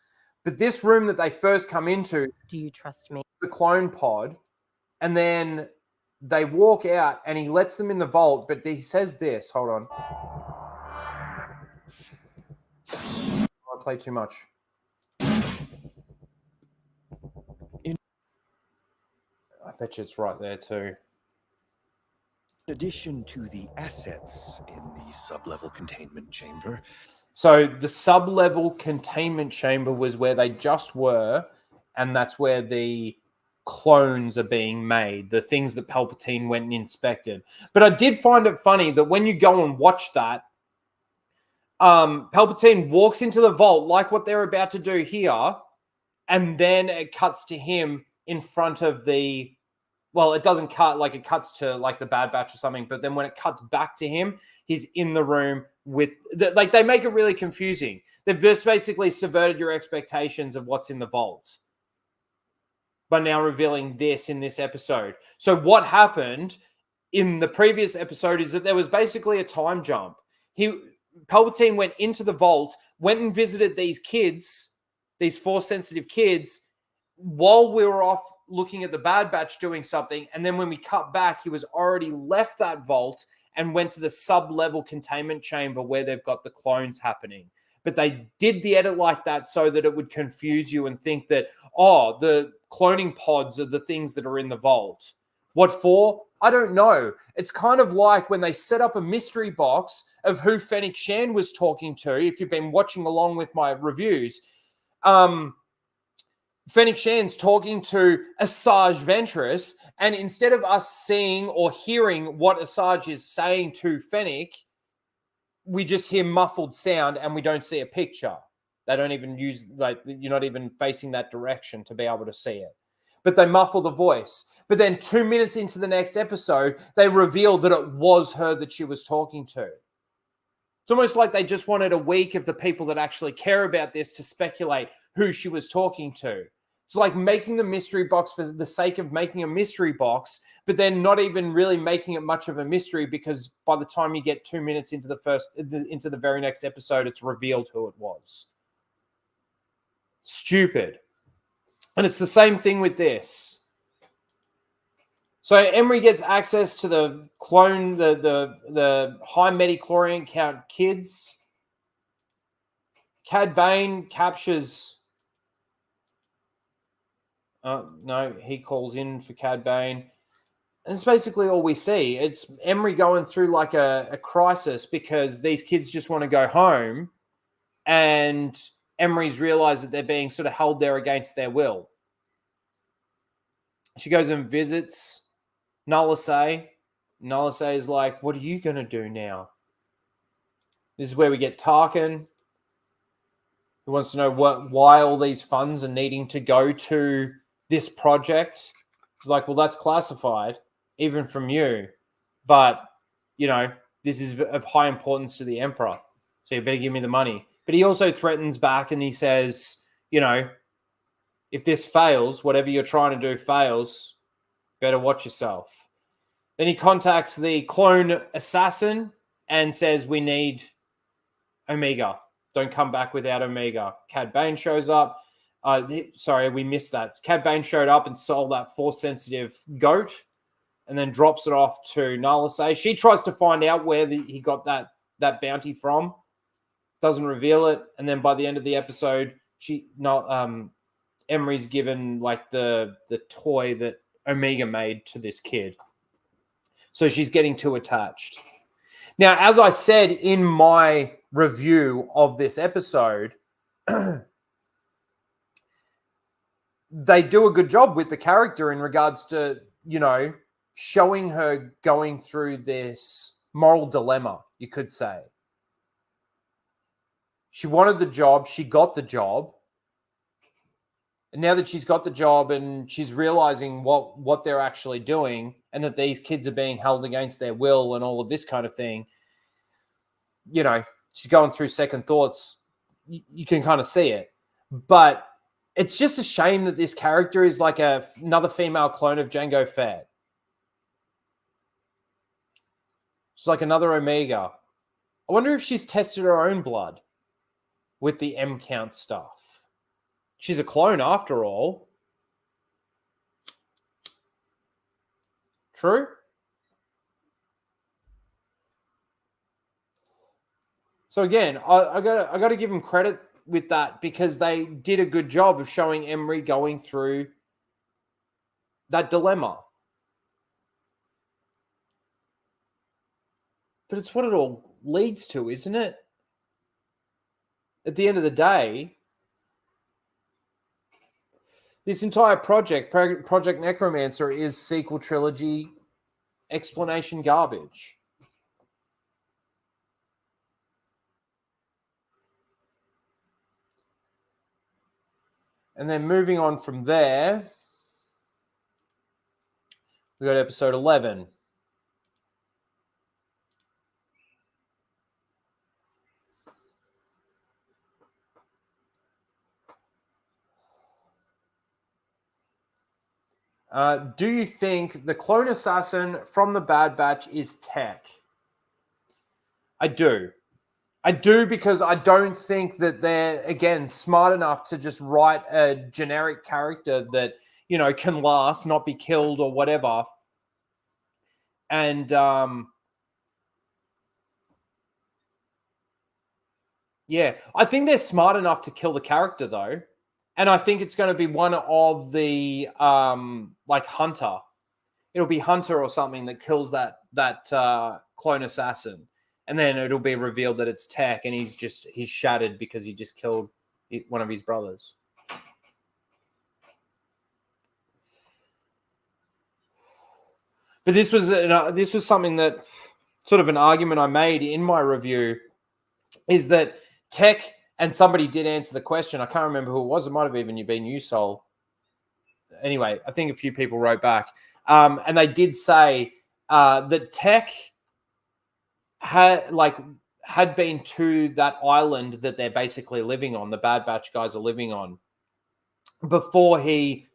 Speaker 2: But this room that they first come into,
Speaker 7: do you trust me?
Speaker 2: The clone pod, and then they walk out, and he lets them in the vault. But he says this. Hold on. I play too much. I bet you it's right there too.
Speaker 8: In addition to the assets in the sub-level containment chamber.
Speaker 2: So the sub-level containment chamber was where they just were, and that's where the clones are being made, the things that Palpatine went and inspected. But I did find it funny that when you go and watch that, Palpatine walks into the vault like what they're about to do here, and then it cuts to him in front of the... Well, it doesn't cut, like it cuts to like the Bad Batch or something, but then when it cuts back to him, he's in the room with... they make it really confusing. They've just basically subverted your expectations of what's in the vault by now revealing this in this episode. So what happened in the previous episode is that there was basically a time jump. Palpatine went into the vault, went and visited these kids, these Force-sensitive kids, while we were off looking at the Bad Batch doing something, and then when we cut back, he was already left that vault and went to the sub-level containment chamber where they've got the clones happening. But they did the edit like that so that it would confuse you and think that, the cloning pods are the things that are in the vault. What for? I don't know. It's kind of like when they set up a mystery box of who Fennec Shand was talking to, if you've been watching along with my reviews. Fennec Shand's talking to Asajj Ventress, and instead of us seeing or hearing what Asajj is saying to Fennec, we just hear muffled sound and we don't see a picture. They don't even use, you're not even facing that direction to be able to see it. But they muffle the voice. But then 2 minutes into the next episode, they reveal that it was her that she was talking to. It's almost like they just wanted a week of the people that actually care about this to speculate who she was talking to. It's like making the mystery box for the sake of making a mystery box, but then not even really making it much of a mystery, because by the time you get 2 minutes into the very next episode, it's revealed who it was. Stupid. And it's the same thing with this. So Emery gets access to the clone, the high metachlorian count kids. Cad Bane captures. No, he calls in for Cad Bane. And it's basically all we see. It's Emery going through like a crisis because these kids just want to go home. And Emery's realized that they're being sort of held there against their will. She goes and visits Nalase. Nalase is like, what are you going to do now? This is where we get Tarkin, who wants to know why all these funds are needing to go to this project. He's like, well, that's classified, even from you. But, you know, this is of high importance to the Emperor. So you better give me the money. But he also threatens back and he says, you know, if this fails, whatever you're trying to do fails, better watch yourself. Then he contacts the clone assassin and says, we need Omega. Don't come back without Omega. Cad Bane shows up. Sorry, we missed that. Cad Bane showed up and sold that Force-sensitive goat and then drops it off to Nalase. She tries to find out where he got that bounty from. Doesn't reveal it. And then by the end of the episode, Emery's given like the toy that Omega made to this kid. So she's getting too attached. Now, as I said in my review of this episode, they do a good job with the character in regards to, you know, showing her going through this moral dilemma, you could say. She wanted the job. She got the job. And now that she's got the job and she's realizing what they're actually doing and that these kids are being held against their will and all of this kind of thing, you know, she's going through second thoughts. You can kind of see it. But it's just a shame that this character is like another female clone of Jango Fett. She's like another Omega. I wonder if she's tested her own blood with the M count stuff. She's a clone after all. True? So again, I got to give them credit with that because they did a good job of showing Emery going through that dilemma. But it's what it all leads to, isn't it? At the end of the day, this entire project, Project Necromancer, is sequel trilogy explanation garbage. And then moving on from there, we got episode 11. Do you think the clone assassin from the Bad Batch is Tech? I do. I do because I don't think that they're, again, smart enough to just write a generic character that, you know, can last, not be killed or whatever. And, yeah, I think they're smart enough to kill the character, though. And I think it's going to be one of the, like, Hunter. It'll be Hunter or something that kills that clone assassin. And then it'll be revealed that it's Tech and he's shattered because he just killed one of his brothers. But this was something that, sort of an argument I made in my review, is that Tech, and somebody did answer the question. I can't remember who it was. It might have even been you, Sol. Anyway, I think a few people wrote back. And they did say that Tech had been to that island that they're basically living on, the Bad Batch guys are living on, before he,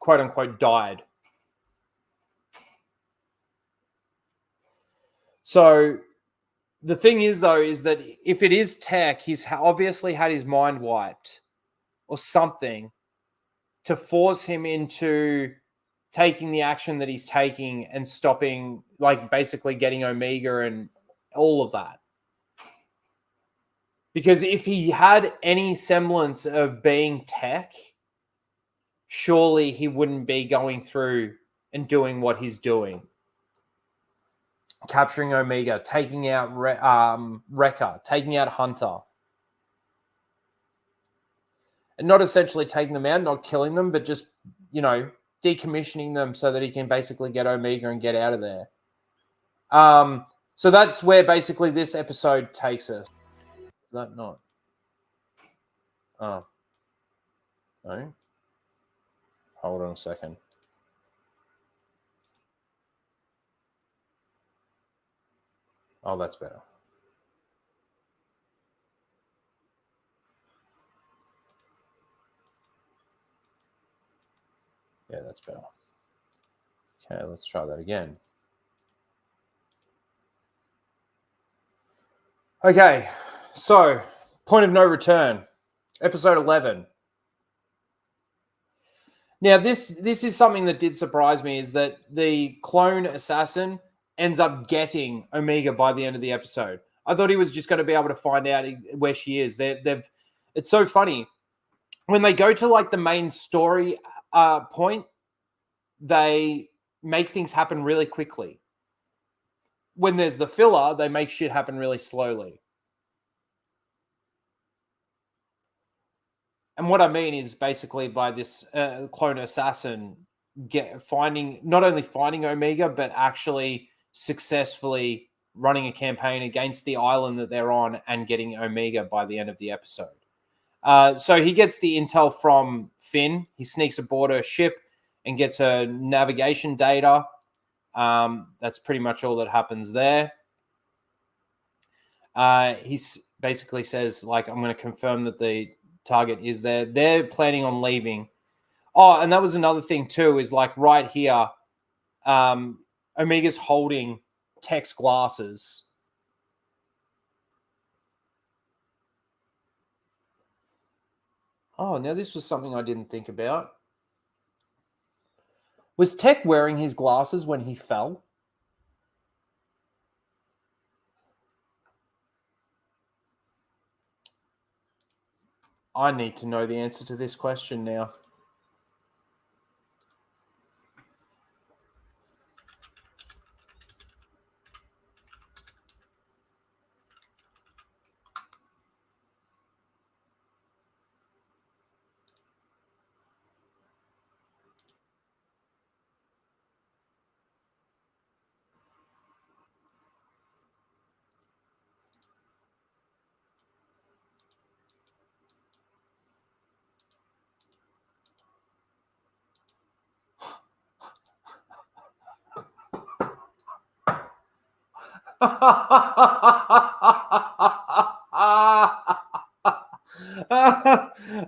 Speaker 2: quote unquote, died. So the thing is, though, is that if it is Tech, he's obviously had his mind wiped or something to force him into taking the action that he's taking and stopping, like basically getting Omega and all of that. Because if he had any semblance of being tech, surely he wouldn't be going through and doing what he's doing. Capturing Omega, taking out Wrecker, taking out Hunter. And not essentially taking them out, not killing them, but just, decommissioning them so that he can basically get Omega and get out of there. So that's where basically this episode takes us. Is that not? Oh. No. Hold on a second. Oh, that's better. Yeah, that's better. Okay, let's try that again. Okay, so point of no return, episode 11. Now, this is something that did surprise me, is that the clone assassin ends up getting Omega by the end of the episode. I thought he was just going to be able to find out where she is. It's so funny. When they go to like the main story point, they make things happen really quickly. When there's the filler, they make shit happen really slowly. And what I mean is basically by this clone assassin not only finding Omega, but actually successfully running a campaign against the island that they're on and getting Omega by the end of the episode. So he gets the intel from Finn. He sneaks aboard her ship and gets her navigation data. That's pretty much all that happens there. He basically says, like, I'm going to confirm that the target is there. They're planning on leaving. Oh, and that was another thing too, is like right here, Omega's holding Tech's glasses. Oh, now this was something I didn't think about. Was Tech wearing his glasses when he fell? I need to know the answer to this question now.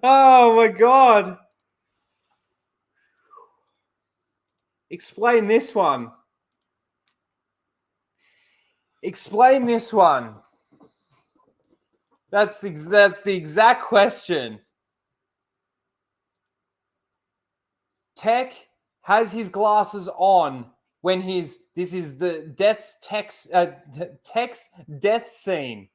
Speaker 2: Oh my God. Explain this one. Explain this one. That's the exact question. Tech has his glasses on when this is the Tech's death scene.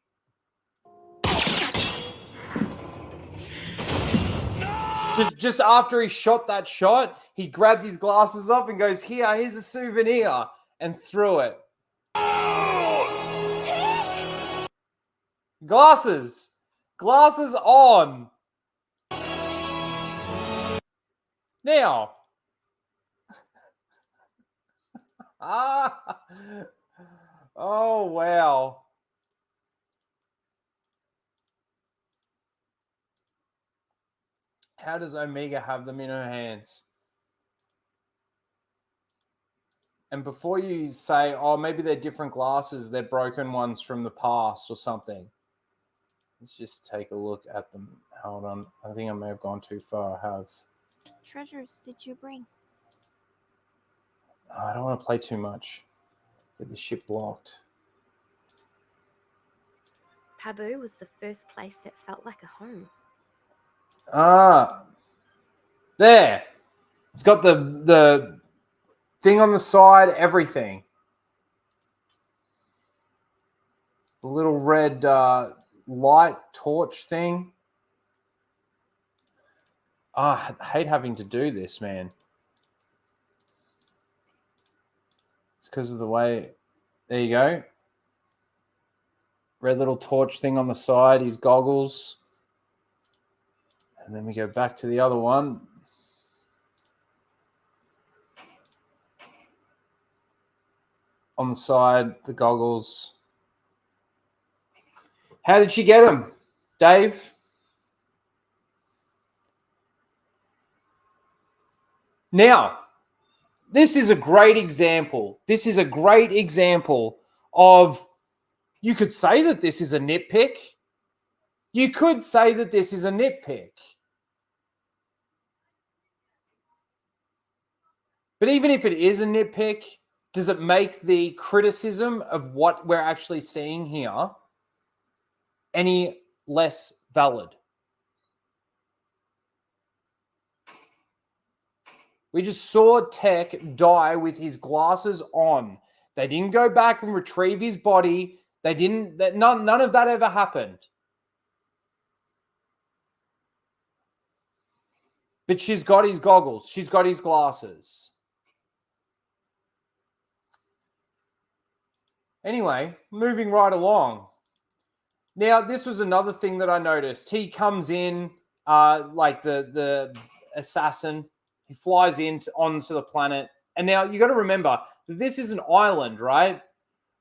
Speaker 2: Just after he shot that shot, he grabbed his glasses off and goes, here's a souvenir, and threw it. Glasses on. Now. Oh, wow. How does Omega have them in her hands? And before you say, oh, maybe they're different glasses, they're broken ones from the past or something. Let's just take a look at them. Hold on. I think I may have gone too far. I have.
Speaker 7: Treasures did you bring?
Speaker 2: Oh, I don't want to play too much. Get the ship blocked.
Speaker 7: Pabu was the first place that felt like a home.
Speaker 2: There. It's got the thing on the side, everything. The little red light torch thing. I hate having to do this, man. It's because of the way... There you go. Red little torch thing on the side, his goggles. And then we go back to the other one. On the side, the goggles. How did she get them, Dave? Now, this is a great example. This is a great example of, you could say that this is a nitpick. You could say that this is a nitpick. But even if it is a nitpick, does it make the criticism of what we're actually seeing here any less valid? We just saw Tech die with his glasses on. They didn't go back and retrieve his body. They didn't. None of that ever happened. But she's got his goggles. She's got his glasses. Anyway, moving right along. Now, this was another thing that I noticed. He comes in like the assassin. He flies onto the planet. And now you got to remember that this is an island, right?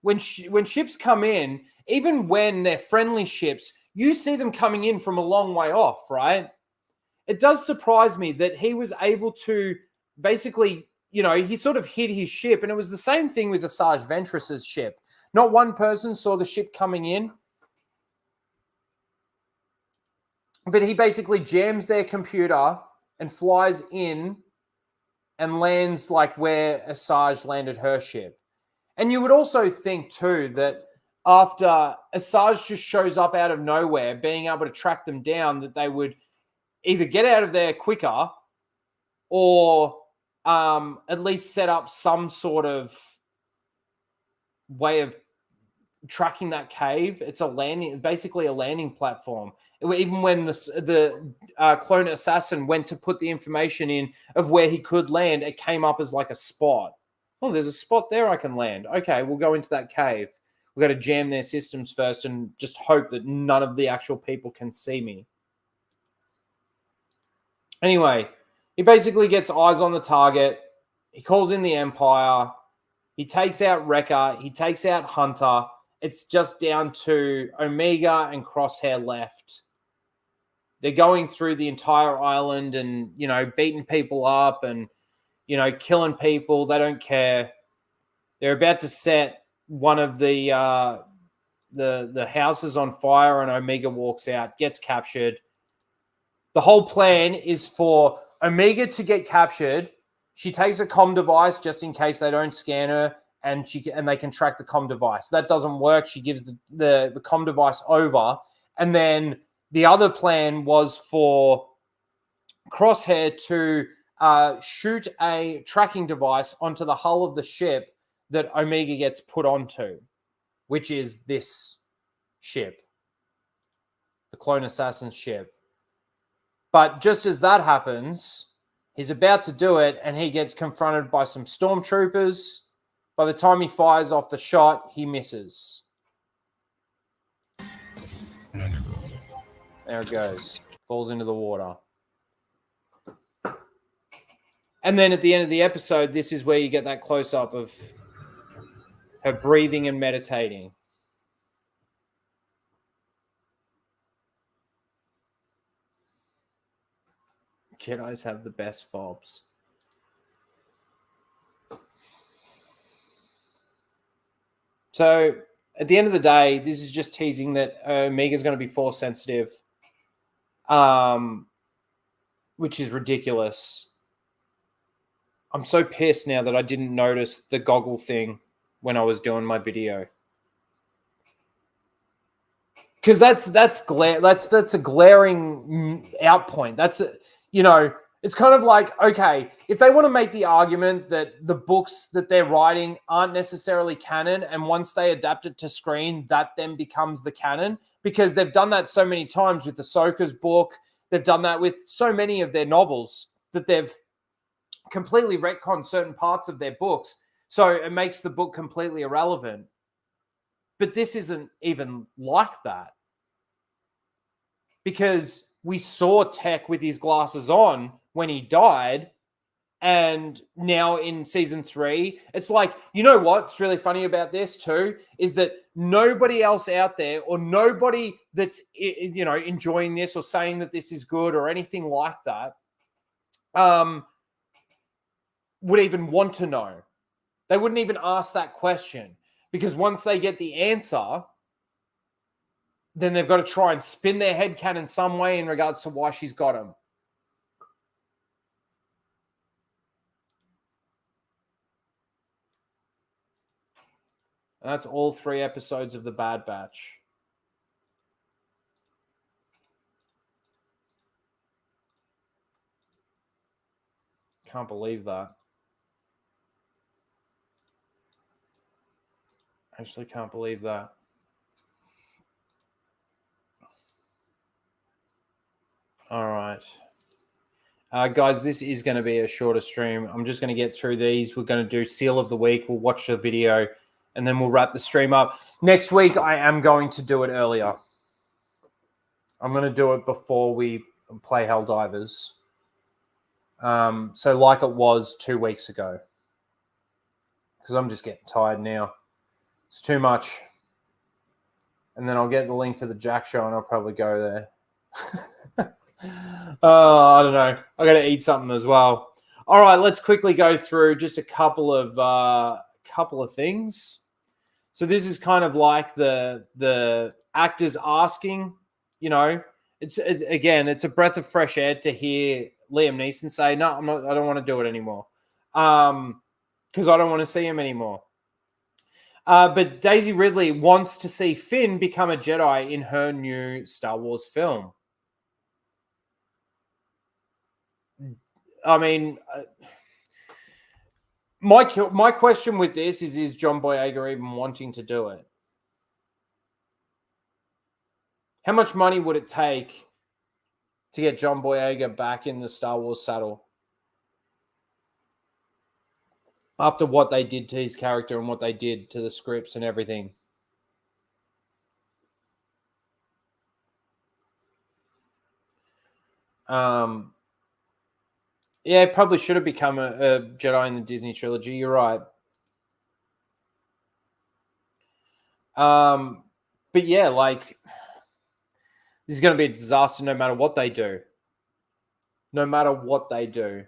Speaker 2: When ships come in, even when they're friendly ships, you see them coming in from a long way off, right? It does surprise me that he was able to basically, he sort of hid his ship. And it was the same thing with Asajj Ventress's ship. Not one person saw the ship coming in. But he basically jams their computer and flies in and lands like where Asajj landed her ship. And you would also think too that after Asajj just shows up out of nowhere, being able to track them down, that they would either get out of there quicker or at least set up some sort of way of tracking that cave. It's basically a landing platform. Even when the clone assassin went to put the information in of where he could land, it came up as like a spot. Oh, there's a spot there I can land. Okay, we'll go into that cave. We've got to jam their systems first and just hope that none of the actual people can see me. Anyway, he basically gets eyes on the target. He calls in the Empire. He takes out Wrecker. He takes out Hunter. It's just down to Omega and Crosshair left. They're going through the entire island and, beating people up and, killing people. They don't care. They're about to set one of the houses on fire, and Omega walks out, gets captured. The whole plan is for Omega to get captured. She takes a comm device just in case they don't scan her, and they can track the comm device. That doesn't work. She gives the comm device over, and then the other plan was for Crosshair to shoot a tracking device onto the hull of the ship that Omega gets put onto, which is this ship, the clone assassin's ship. But just as that happens, he's about to do it, and he gets confronted by some stormtroopers. By the time he fires off the shot, he misses. There it goes. Falls into the water. And then at the end of the episode, this is where you get that close-up of her breathing and meditating. Jedis have the best fobs. So at the end of the day, this is just teasing that Omega's going to be force sensitive, which is ridiculous. I'm so pissed now that I didn't notice the goggle thing when I was doing my video. Because that's a glaring out point. That's It's kind of like, okay, if they want to make the argument that the books that they're writing aren't necessarily canon, and once they adapt it to screen, that then becomes the canon, because they've done that so many times with Ahsoka's book. They've done that with so many of their novels that they've completely retconned certain parts of their books. So it makes the book completely irrelevant. But this isn't even like that, because we saw Tech with his glasses on when he died. And now in season 3, it's like, you know what's really funny about this too is that nobody else out there, or nobody that's, you know, enjoying this or saying that this is good or anything like that, would even want to know. They wouldn't even ask that question, because once they get the answer, then they've got to try and spin their headcanon some way in regards to why she's got him. And that's all 3 episodes of The Bad Batch. Can't believe that. Actually can't believe that. All right. Guys, this is going to be a shorter stream. I'm just going to get through these. We're going to do Seal of the Week. We'll watch the video, and then we'll wrap the stream up. Next week, I am going to do it earlier. I'm going to do it before we play Helldivers. So like it was 2 weeks ago. Because I'm just getting tired now. It's too much. And then I'll get the link to the Jack Show, and I'll probably go there. Oh, I don't know. I got to eat something as well. All right, let's quickly go through just a couple of things. So this is kind of like the actors asking, you know, it's a breath of fresh air to hear Liam Neeson say, "No, I don't want to do it anymore," because I don't want to see him anymore. But Daisy Ridley wants to see Finn become a Jedi in her new Star Wars film. I mean, my question with this is John Boyega even wanting to do it? How much money would it take to get John Boyega back in the Star Wars saddle after what they did to his character and what they did to the scripts and everything? Yeah, probably should have become a Jedi in the Disney trilogy. You're right. But yeah, like, this is going to be a disaster no matter what they do. No matter what they do.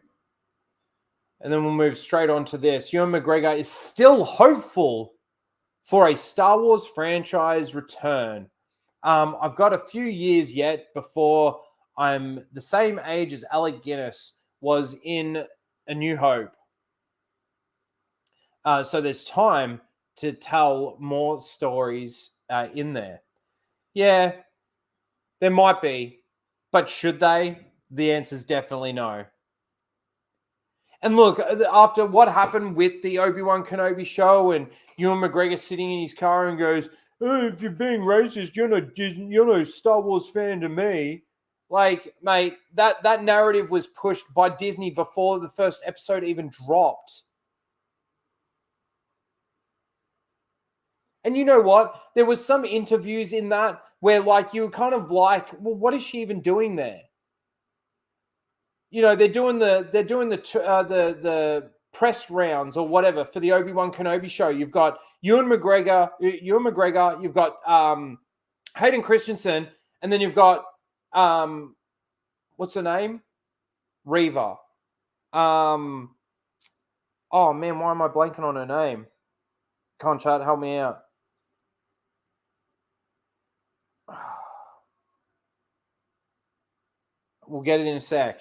Speaker 2: And then we'll move straight on to this. Ewan McGregor is still hopeful for a Star Wars franchise return. I've got a few years yet before I'm the same age as Alec Guinness was in A New Hope. So there's time to tell more stories in there. Yeah, there might be. But should they? The answer is definitely no. And look, after what happened with the Obi-Wan Kenobi show and Ewan McGregor sitting in his car and goes, "Oh, if you're being racist, you're not Disney, you're no Star Wars fan to me." Like, mate, that narrative was pushed by Disney before the first episode even dropped. And you know what? There was some interviews in that where, like, you were kind of like, well, what is she even doing there? You know, they're doing the press rounds or whatever for the Obi-Wan Kenobi show. You've got Ewan McGregor, you've got Hayden Christensen, and then you've got what's her name? Reva. Oh man, why am I blanking on her name? Come on, chat, help me out. We'll get it in a sec.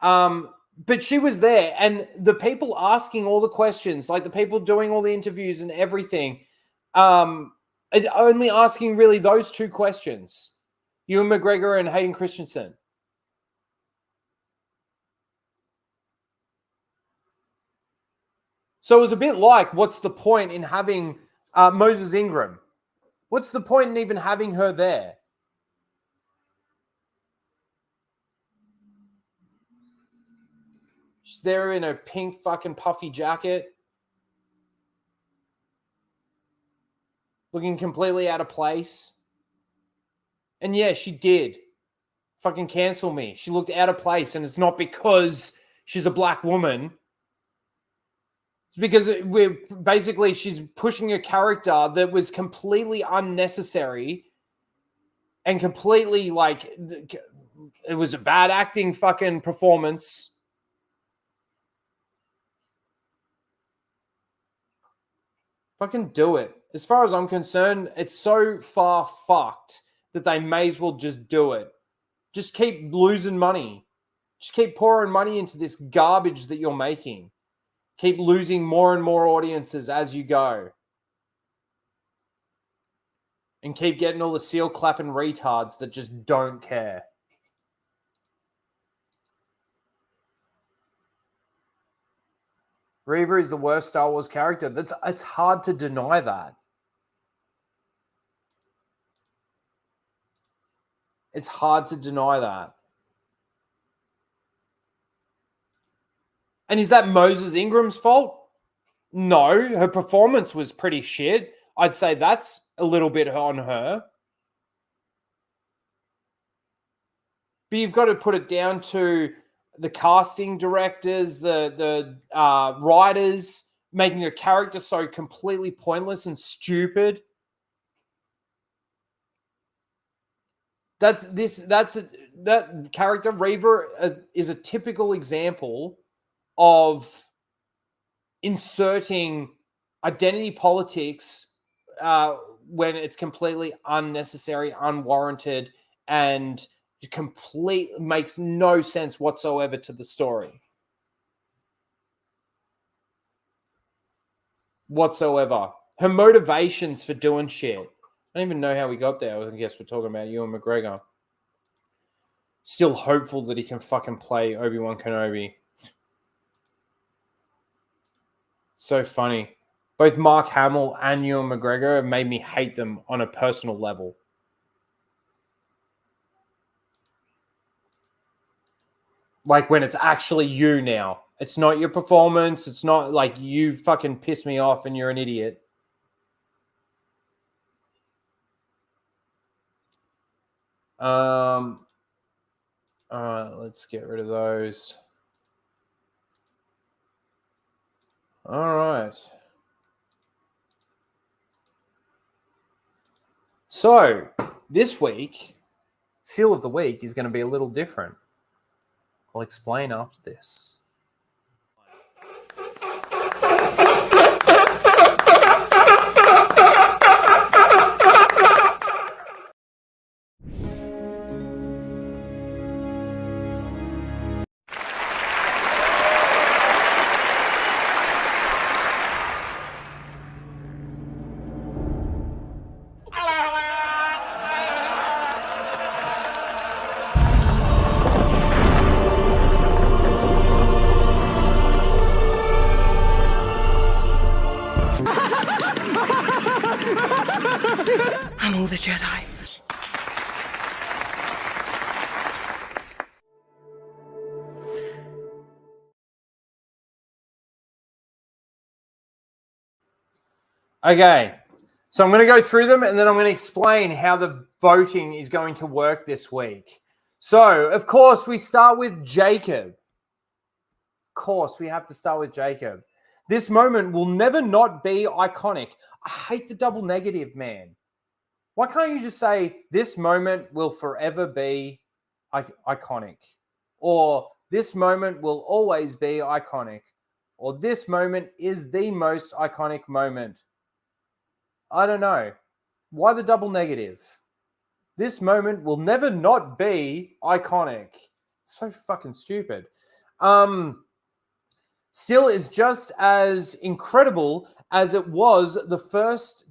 Speaker 2: But she was there, and the people asking all the questions, like the people doing all the interviews and everything, only asking really those 2 questions, Ewan McGregor and Hayden Christensen. So it was a bit like, what's the point in having Moses Ingram? What's the point in even having her there? She's there in a pink fucking puffy jacket, looking completely out of place. And yeah, she did fucking cancel me. She looked out of place, and it's not because she's a black woman. It's because she's pushing a character that was completely unnecessary and completely like, it was a bad acting fucking performance. Fucking do it. As far as I'm concerned, it's so far fucked that they may as well just do it. Just keep losing money. Just keep pouring money into this garbage that you're making. Keep losing more and more audiences as you go. And keep getting all the seal clapping retards that just don't care. Reva is the worst Star Wars character. It's hard to deny that. It's hard to deny that. And is that Moses Ingram's fault? No, her performance was pretty shit. I'd say that's a little bit on her. But you've got to put it down to the casting directors, the writers making a character so completely pointless and stupid. That character, Reva, is a typical example of inserting identity politics when it's completely unnecessary, unwarranted, and makes no sense whatsoever to the story. Whatsoever. Her motivations for doing shit. I don't even know how we got there. I guess we're talking about Ewan McGregor. Still hopeful that he can fucking play Obi-Wan Kenobi. So funny. Both Mark Hamill and Ewan McGregor have made me hate them on a personal level. Like when it's actually you now. It's not your performance. It's not like you fucking piss me off and you're an idiot. All right, let's get rid of those. All right. So, this week, Seal of the Week is going to be a little different. I'll explain after this.
Speaker 4: I'm all the Jedi.
Speaker 2: Okay, so I'm going to go through them and then I'm going to explain how the voting is going to work this week. So, of course, we start with Jacob. Of course, we have to start with Jacob. This moment will never not be iconic. I hate the double negative, man. Why can't you just say, this moment will forever be iconic? Or this moment will always be iconic? Or this moment is the most iconic moment? I don't know. Why the double negative? This moment will never not be iconic. So fucking stupid. Still is just as incredible as it was the first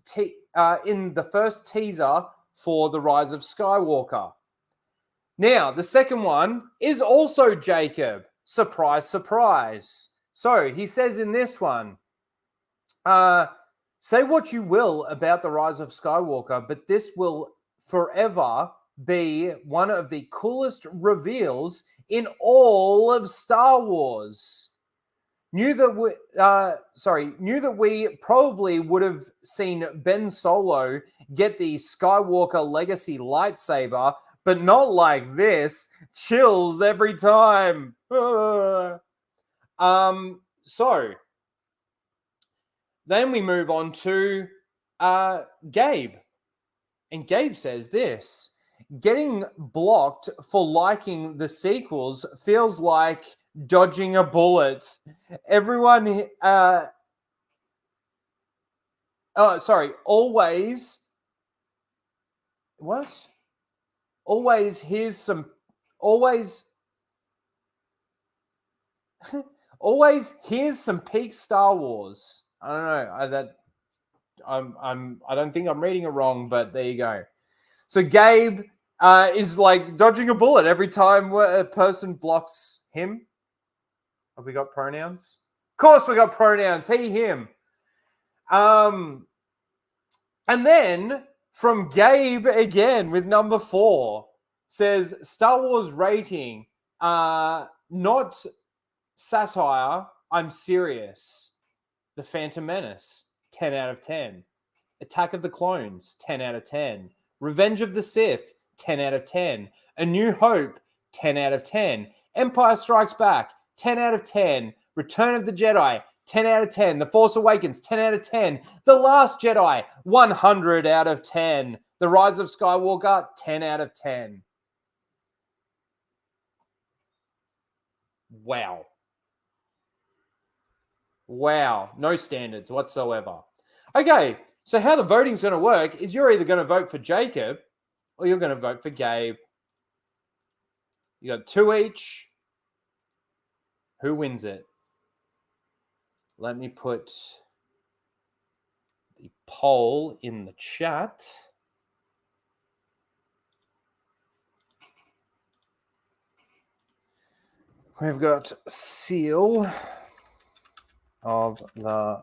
Speaker 2: in the first teaser for The Rise of Skywalker. Now, the second one is also Jacob. Surprise, surprise. So he says in this one, Say what you will about The Rise of Skywalker, but this will forever be one of the coolest reveals in all of Star Wars. Knew that we probably would have seen Ben Solo get the Skywalker Legacy lightsaber, but not like this. Chills every time. So then we move on to Gabe. And Gabe says this: getting blocked for liking the sequels feels like dodging a bullet. Everyone, always, what? Always here's some, always, always here's some peak Star Wars. I don't know. I don't think I'm reading it wrong, but there you go. So Gabe is like dodging a bullet every time a person blocks him. Have we got pronouns? Of course we got pronouns. He, him. And then from Gabe again with number 4 says Star Wars rating, not satire. I'm serious. The Phantom Menace, 10 out of 10. Attack of the Clones, 10 out of 10. Revenge of the Sith, 10 out of 10. A New Hope, 10 out of 10. Empire Strikes Back, 10 out of 10. Return of the Jedi, 10 out of 10. The Force Awakens, 10 out of 10. The Last Jedi, 100 out of 10. The Rise of Skywalker, 10 out of 10. Wow. Wow. No standards whatsoever. Okay, so how the voting's going to work is you're either going to vote for Jacob or you're going to vote for Gabe. You got 2 each. Who wins it? Let me put the poll in the chat. We've got Seal of the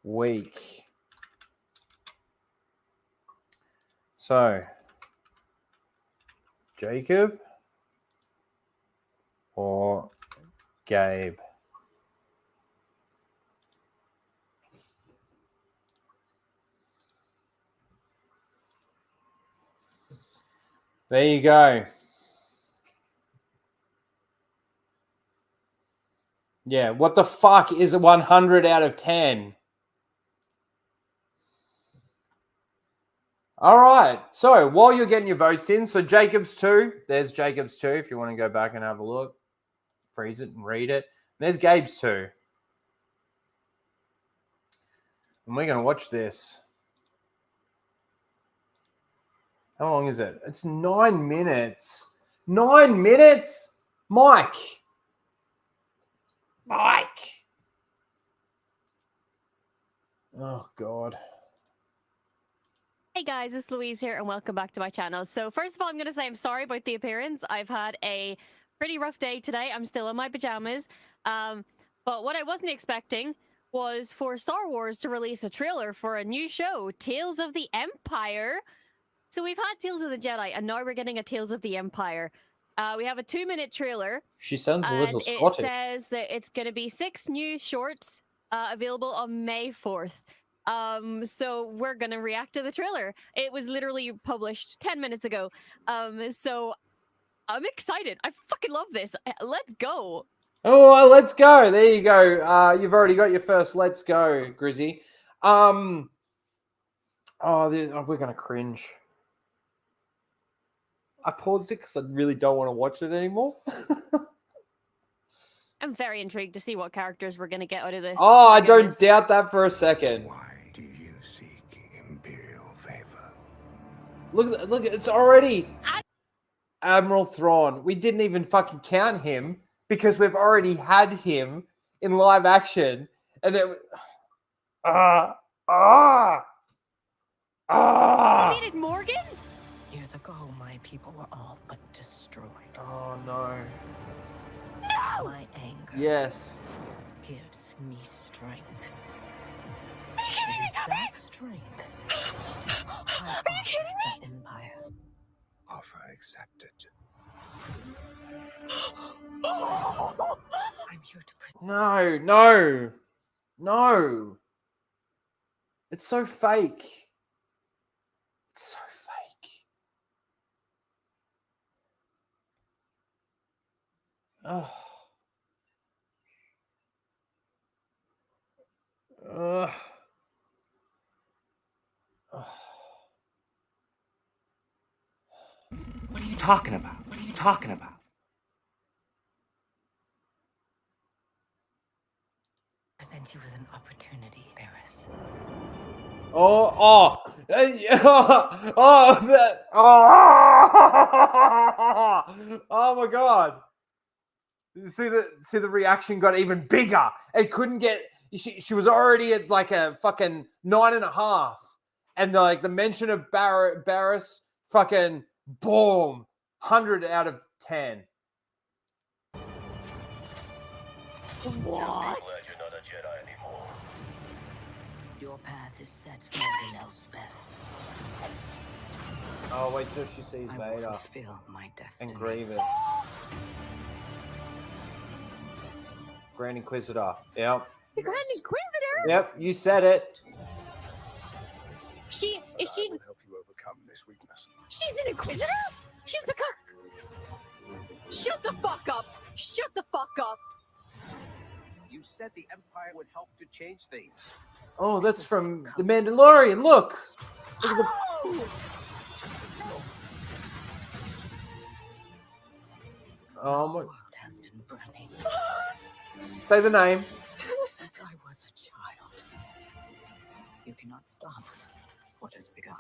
Speaker 2: Week. So, Jacob or Gabe? There you go. Yeah, what the fuck is a 100 out of 10? All right. So while you're getting your votes in, so Jacob's 2. There's Jacob's 2 if you want to go back and have a look. Freeze it and read it. There's Gabe's 2. And we're going to watch this. How long is it? It's 9 minutes. 9 minutes? Mike. Oh, God.
Speaker 9: Hey guys, it's Louise here and welcome back to my channel. So first of all, I'm going to say I'm sorry about the appearance. I've had a pretty rough day today. I'm still in my pajamas. But what I wasn't expecting was for Star Wars to release a trailer for a new show, Tales of the Empire. So we've had Tales of the Jedi and now we're getting a Tales of the Empire. We have a 2-minute trailer.
Speaker 2: She sounds a little Scottish.
Speaker 9: It says that it's going to be 6 new shorts available on May 4th. So we're going to react to the trailer. It was literally published 10 minutes ago. So I'm excited. I fucking love this. Let's go.
Speaker 2: Oh, let's go. There you go. You've already got your first let's go, Grizzy. We're going to cringe. I paused it because I really don't want to watch it anymore.
Speaker 9: I'm very intrigued to see what characters we're going to get out of this.
Speaker 2: Oh, I don't doubt that for a second.
Speaker 3: Why do you seek imperial favor?
Speaker 2: Look, it's already Admiral Thrawn. We didn't even fucking count him because we've already had him in live action. And it...
Speaker 9: You needed Morgan?
Speaker 4: Years ago, my people were all but destroyed.
Speaker 2: Oh, no.
Speaker 4: My anger
Speaker 2: Yes.
Speaker 4: gives me strength. drink.
Speaker 7: Are you kidding me?
Speaker 4: The Empire.
Speaker 3: Offer accepted.
Speaker 4: I'm here to present.
Speaker 2: No, no, no. It's so fake. It's so fake. Oh. Ugh. Ugh.
Speaker 5: What are you talking about? What are you talking about?
Speaker 4: Present you with an opportunity, Paris.
Speaker 2: Oh, oh, that, oh my God. See the reaction got even bigger. It couldn't get, she was already at like a fucking 9.5. And the mention of Barris, fucking boom, 100 out of 10.
Speaker 7: What?
Speaker 4: Your path is set, Morgan Elspeth.
Speaker 2: Oh, wait till she sees
Speaker 4: I will
Speaker 2: Vader
Speaker 4: fulfill my destiny.
Speaker 2: and Grievous. Grand Inquisitor. Yep.
Speaker 9: The Grand Inquisitor?
Speaker 2: Yep, you said it.
Speaker 3: I
Speaker 9: Is she?
Speaker 3: will help you overcome this weakness.
Speaker 9: She's an Inquisitor? She's become. Shut the fuck up! Shut the fuck up!
Speaker 6: You said the Empire would help to change things.
Speaker 2: Oh, that's from The Mandalorian. Look. Look at the... Oh my...
Speaker 4: The world has been burning
Speaker 2: Say the name.
Speaker 4: since I was a child. You cannot stop what has begun.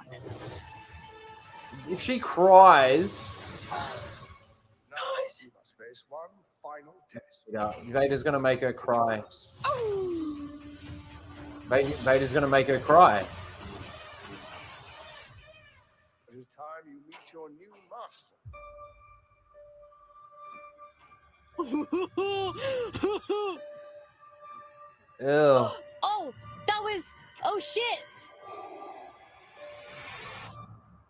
Speaker 2: If she cries,
Speaker 3: Now you must face one final test.
Speaker 2: Vader's gonna make her cry. Vader's gonna make her cry.
Speaker 3: It is time you meet your new master.
Speaker 2: Ew.
Speaker 9: Oh, that was. Oh shit!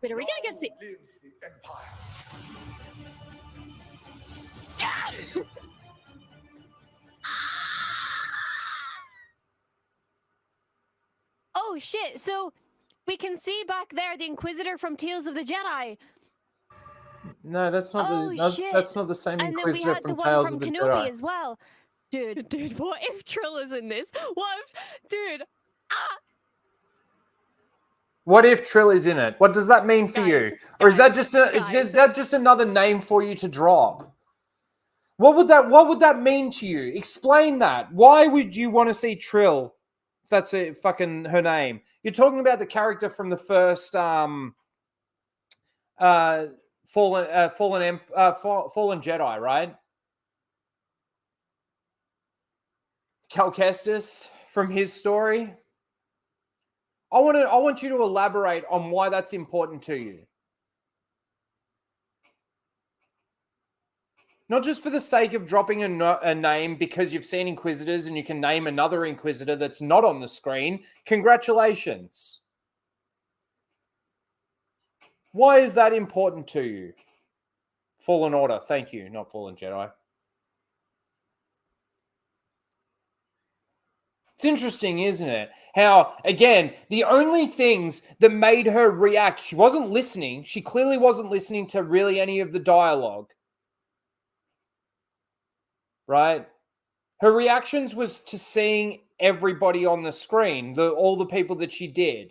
Speaker 9: Wait, are we gonna get see?
Speaker 3: Live the Empire.
Speaker 9: Oh shit! So we can see back there the Inquisitor from Tales of the Jedi,
Speaker 2: No, that's not
Speaker 9: Oh,
Speaker 2: the that's
Speaker 9: shit.
Speaker 2: not the same
Speaker 9: and then we
Speaker 2: Inquisitor
Speaker 9: had the
Speaker 2: from
Speaker 9: one
Speaker 2: Tales
Speaker 9: from
Speaker 2: of the
Speaker 9: Kenobi
Speaker 2: Jedi.
Speaker 9: as well. Dude, what if Trill is in this? What if, dude?
Speaker 2: What if Trill is in it? What does that mean for you? Or is that just that just another name for you to drop? What would that mean to you? Explain that. Why would you want to see Trill? If that's fucking her name. You're talking about the character from the first Fallen Jedi, right? Cal Kestis from his story. I want you to elaborate on why that's important to you. Not just for the sake of dropping a name because you've seen Inquisitors and you can name another Inquisitor that's not on the screen. Congratulations. Why is that important to you? Fallen Order. Thank you, not Fallen Jedi. It's interesting, isn't it? How, again, the only things that made her react, she wasn't listening. She clearly wasn't listening to really any of the dialogue. Right? Her reactions was to seeing everybody on the screen, all the people that she did.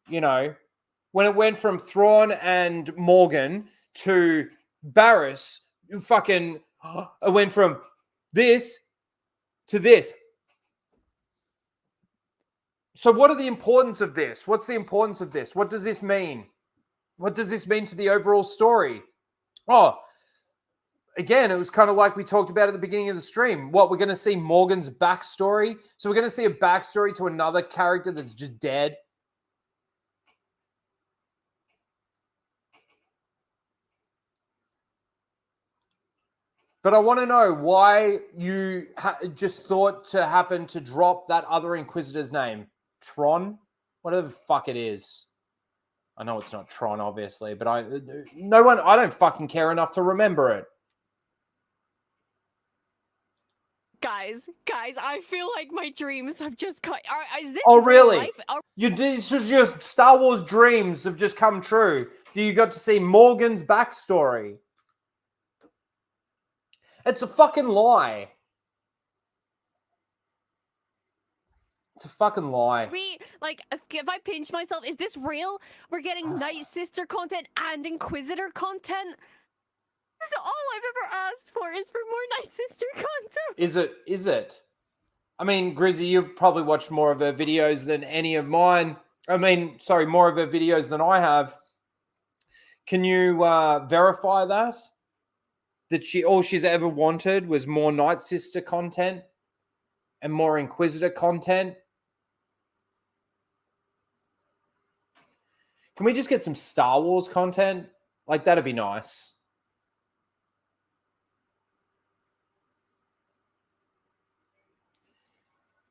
Speaker 2: You know, when it went from Thrawn and Morgan to Barriss, it went from this to this. So what are the importance of this? What's the importance of this? What does this mean? What does this mean to the overall story? Oh, again, it was kind of like we talked about at the beginning of the stream. What, we're going to see Morgan's backstory? So we're going to see a backstory to another character that's just dead? But I want to know why you just thought to happen to drop that other Inquisitor's name. Tron? whatever the fuck it is. I know it's not Tron, obviously, but I don't fucking care enough to remember it.
Speaker 9: Guys, I feel like my dreams have just cut. Is this
Speaker 2: Oh,
Speaker 9: real
Speaker 2: really?
Speaker 9: life?
Speaker 2: This was your Star Wars dreams have just come true. You got to see Morgan's backstory. It's a fucking lie. It's a fucking lie.
Speaker 9: If I pinch myself, is this real? We're getting Night Sister content and Inquisitor content. This is all I've ever asked for is for more Night Sister content.
Speaker 2: Is it? I mean, Grizzy, you've probably watched more of her videos than any of mine. More of her videos than I have. Can you verify that? That all she's ever wanted was more Night Sister content and more Inquisitor content? Can we just get some Star Wars content? Like, that'd be nice.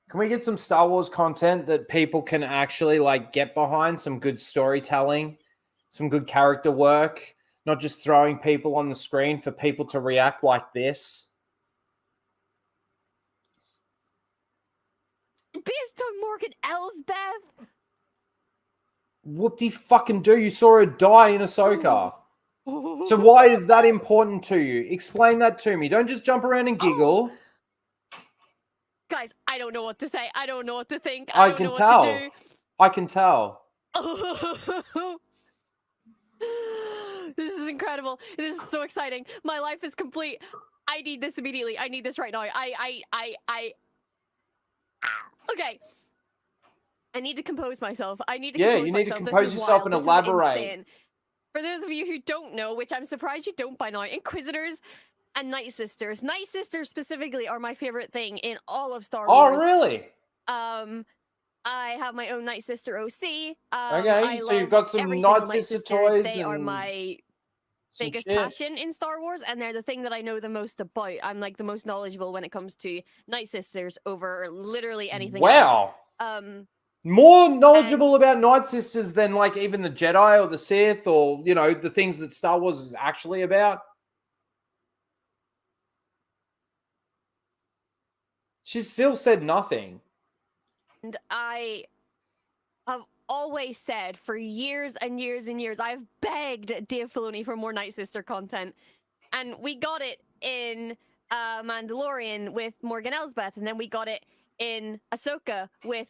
Speaker 2: Can we get some Star Wars content that people can actually get behind? Some good storytelling, some good character work, not just throwing people on the screen for people to react like this.
Speaker 9: Based on Morgan Elsbeth.
Speaker 2: Whoop-de fucking do. You saw her die in Ahsoka. So why is that important to you? Explain that to me. Don't just jump around and giggle.
Speaker 9: Guys, I don't know what to say. I don't know what to think.
Speaker 2: I
Speaker 9: don't
Speaker 2: can
Speaker 9: know
Speaker 2: tell.
Speaker 9: What to do.
Speaker 2: I can tell.
Speaker 9: This is incredible. This is so exciting. My life is complete. I need this immediately. I need this right now. Okay. I need to compose myself.
Speaker 2: You need to compose yourself and elaborate.
Speaker 9: For those of you who don't know, which I'm surprised you don't by now, Inquisitors and Night Sisters. Night Sisters specifically are my favorite thing in all of Star Wars.
Speaker 2: Oh, really?
Speaker 9: I have my own Night Sister OC.
Speaker 2: Okay, so you've got some Night Sister toys.
Speaker 9: They are my biggest passion in Star Wars, and they're the thing that I know the most about. I'm the most knowledgeable when it comes to Night Sisters over literally anything else.
Speaker 2: Wow. More knowledgeable about Night Sisters than even the Jedi or the Sith or, the things that Star Wars is actually about. She still said nothing.
Speaker 9: And I have always said for years and years and years, I've begged Dave Filoni for more Night Sister content. And we got it in Mandalorian with Morgan Elsbeth. And then we got it in Ahsoka with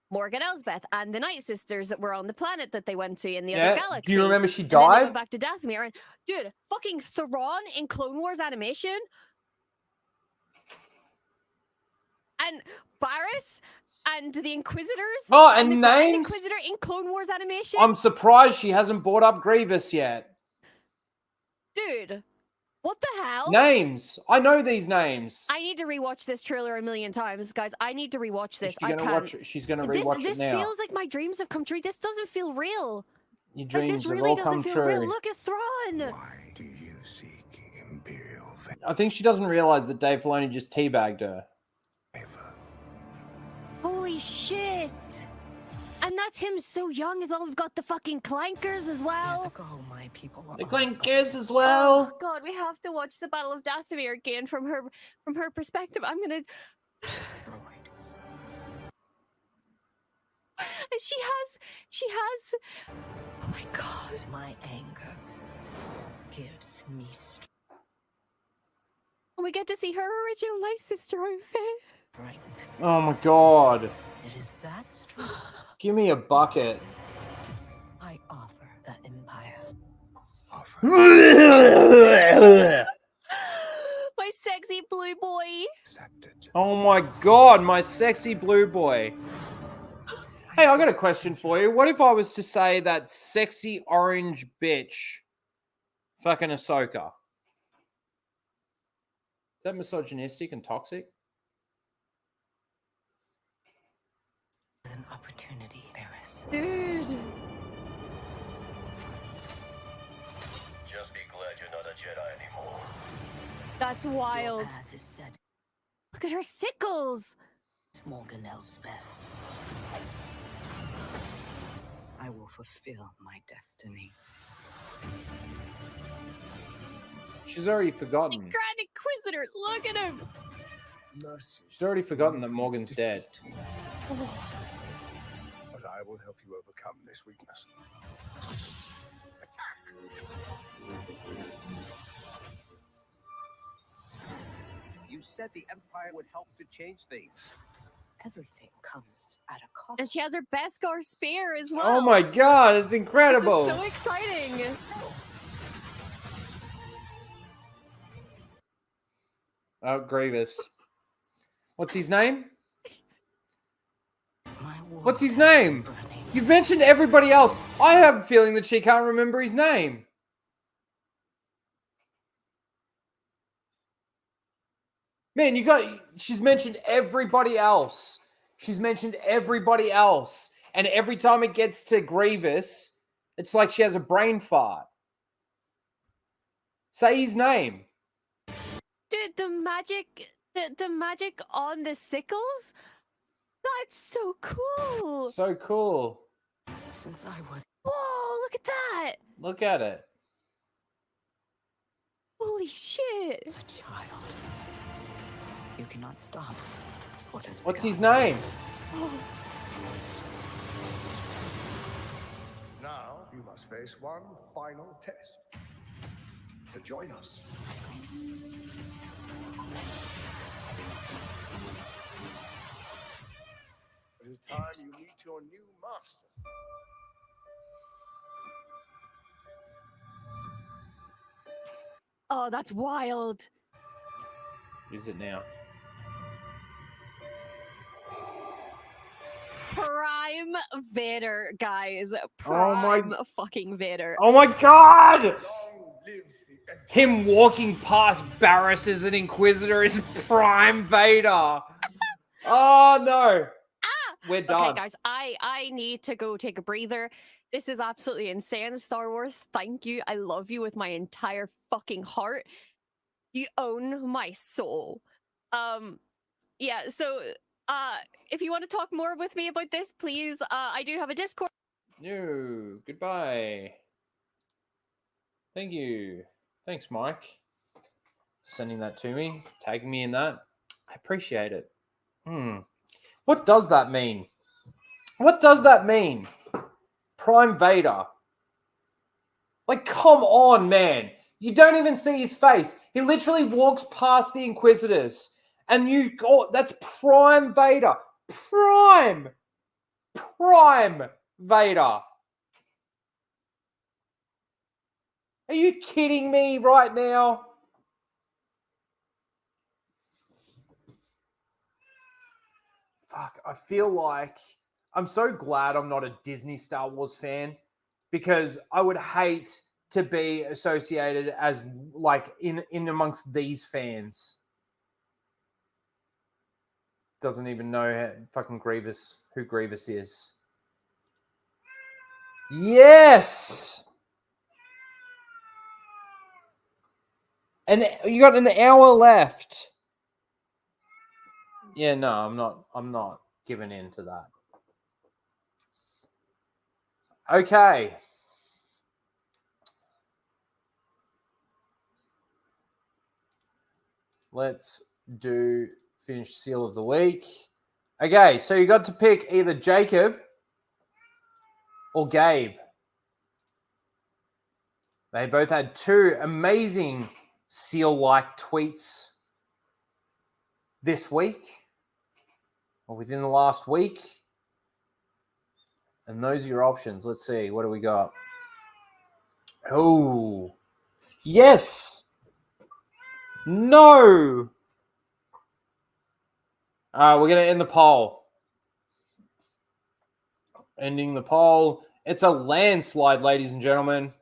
Speaker 9: Morgan Elsbeth and the Night Sisters that were on the planet that they went to in the other galaxy.
Speaker 2: Do you remember she died?
Speaker 9: And then they went back to Dathomir. And dude, fucking Thrawn in Clone Wars animation. And Barriss and the Inquisitors.
Speaker 2: Oh, and
Speaker 9: the
Speaker 2: names?
Speaker 9: Inquisitor in Clone Wars animation.
Speaker 2: I'm surprised she hasn't brought up Grievous yet.
Speaker 9: Dude, what the hell?
Speaker 2: Names. I know these names.
Speaker 9: I need to rewatch this trailer a million times, guys. I need to rewatch this.
Speaker 2: She's gonna rewatch it now.
Speaker 9: This feels like my dreams have come true. This doesn't feel real.
Speaker 2: Your dreams have all come true.
Speaker 9: Real. Look at Thrawn.
Speaker 3: Why do you seek Imperial vengeance?
Speaker 2: I think she doesn't realize that Dave Filoni just teabagged her.
Speaker 9: Holy shit! And that's him so young as well. We've got the fucking clankers as well.
Speaker 4: Years ago, my people were
Speaker 2: The clankers as well.
Speaker 9: Oh god, we have to watch the Battle of Dathomir again from her perspective. I'm gonna. And she has. Oh my god.
Speaker 4: My anger gives me strength.
Speaker 9: And we get to see her original Night Sister outfit.
Speaker 2: Oh my god.
Speaker 4: It is that strength
Speaker 2: Give me a bucket.
Speaker 4: I offer the Empire.
Speaker 9: My sexy blue boy.
Speaker 2: Oh my god, my sexy blue boy. Hey, I got a question for you. What if I was to say that sexy orange bitch fucking Ahsoka? Is that misogynistic and toxic?
Speaker 4: An opportunity, Paris.
Speaker 9: Dude.
Speaker 5: Just be glad you're not a Jedi anymore.
Speaker 9: That's wild.
Speaker 4: Your path is set,
Speaker 9: Look at her sickles.
Speaker 4: Morgan Elsbeth. fulfill my destiny.
Speaker 2: She's already forgotten.
Speaker 9: Grand Inquisitor, look at him.
Speaker 3: Mercy.
Speaker 2: She's already forgotten that
Speaker 3: breeds
Speaker 2: Morgan's dead.
Speaker 3: defeat. But I will help you overcome this weakness. Attack!
Speaker 6: You said the Empire would help to change things.
Speaker 4: Everything comes at a cost.
Speaker 9: And she has her Beskar spear as well.
Speaker 2: Oh my god, it's incredible.
Speaker 9: This is so exciting.
Speaker 2: Oh, Grievous. What's his name? What's his name? You've mentioned everybody else. I have a feeling that she can't remember his name. Man, she's mentioned everybody else. She's mentioned everybody else. And every time it gets to Grievous, it's like she has a brain fart. Say his name.
Speaker 9: Dude, the magic on the sickles? That's so cool.
Speaker 2: So cool.
Speaker 4: Since I was
Speaker 9: Whoa, look at that.
Speaker 2: Look at it.
Speaker 9: Holy shit.
Speaker 4: a child, you cannot stop what has
Speaker 2: What's
Speaker 4: begun.
Speaker 2: his name?
Speaker 9: Oh,
Speaker 3: Now you must face one final test. To join us. It is time you meet your new master.
Speaker 9: oh, that's wild.
Speaker 2: Is it now?
Speaker 9: Prime Vader, guys.
Speaker 2: Oh my-
Speaker 9: Prime fucking Vader.
Speaker 2: Oh my god!
Speaker 3: Long live the Empire.
Speaker 2: Him walking past Barriss as an Inquisitor is Prime Vader. Oh no. We're done.
Speaker 9: Okay, guys, I need to go take a breather. This is absolutely insane, Star Wars. Thank you. I love you with my entire fucking heart. You own my soul. Yeah, so if you want to talk more with me about this, please, I do have a Discord.
Speaker 2: No, goodbye. Thank you. Thanks, Mike, for sending that to me, tagging me in that. I appreciate it. What does that mean? What does that mean? Prime Vader. Like, come on, man. You don't even see his face. He literally walks past the Inquisitors. And that's Prime Vader. Prime Vader. Are you kidding me right now? Fuck, I feel like I'm so glad I'm not a Disney Star Wars fan, because I would hate to be associated as like in amongst these fans. Doesn't even know fucking who Grievous is. Yes! And you got an hour left. Yeah, no, I'm not giving in to that. Okay. Let's finish Seal of the Week. Okay, so you got to pick either Jacob or Gabe. They both had two amazing Seal-like tweets this week, or within the last week. And those are your options. Let's see. What do we got? Oh, yes. No. We're going to end the poll. Ending the poll. It's a landslide, ladies and gentlemen.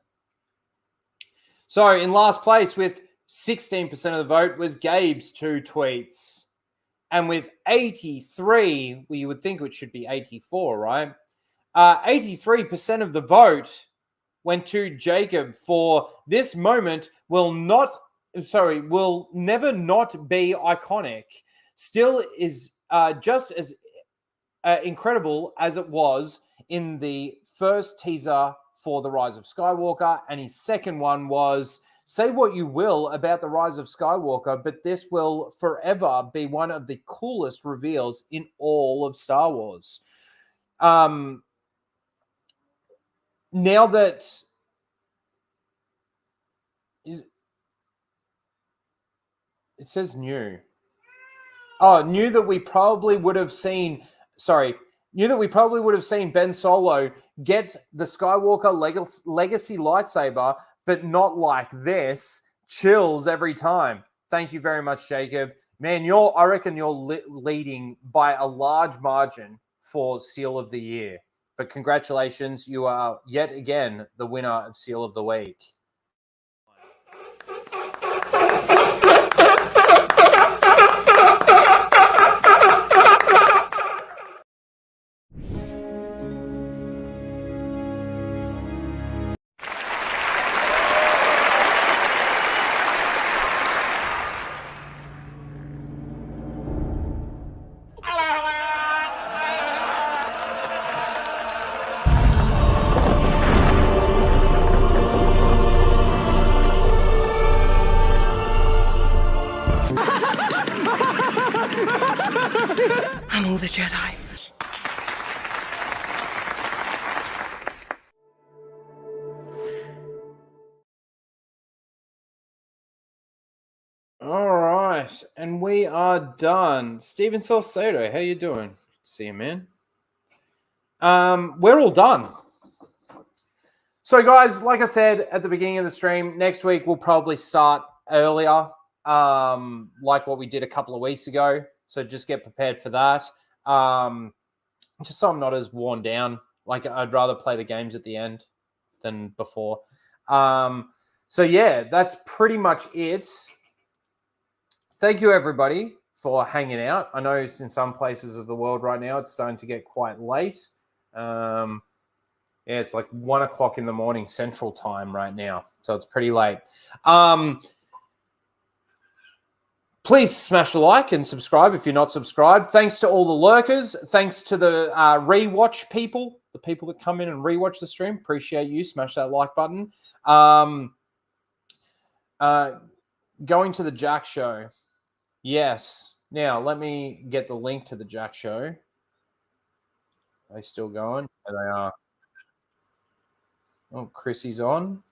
Speaker 2: So in last place with 16% of the vote was Gabe's two tweets. And with 83, well, you would think it should be 84, right? 83% of the vote went to Jacob for "This moment will never not be iconic. Still is just as incredible as it was in the first teaser for The Rise of Skywalker, and his second one was, say what you will about The Rise of Skywalker, but this will forever be one of the coolest reveals in all of Star Wars. Now that it says new. Oh, knew that we probably would have seen Ben Solo get the Skywalker legacy lightsaber, but not like this. Chills every time. Thank you very much, Jacob. Man, I reckon you're leading by a large margin for Seal of the Year. But congratulations, you are yet again the winner of Seal of the Week.
Speaker 5: I'm all the Jedi.
Speaker 2: All right, and we are done. Steven Salcedo, how you doing? See you, man. We're all done. So, guys, like I said at the beginning of the stream, next week we'll probably start earlier, like what we did a couple of weeks ago. So just get prepared for that. Just so I'm not as worn down. Like, I'd rather play the games at the end than before. So, yeah, that's pretty much it. Thank you, everybody, for hanging out. I know in some places of the world right now it's starting to get quite late. Yeah, it's like 1 o'clock in the morning Central Time right now. So it's pretty late. Please smash a like and subscribe if you're not subscribed. Thanks to all the lurkers. Thanks to the rewatch people, the people that come in and rewatch the stream. Appreciate you. Smash that like button. Going to the Jack Show. Yes. Now, let me get the link to the Jack Show. Are they still going? There they are. Oh, Chrissy's on.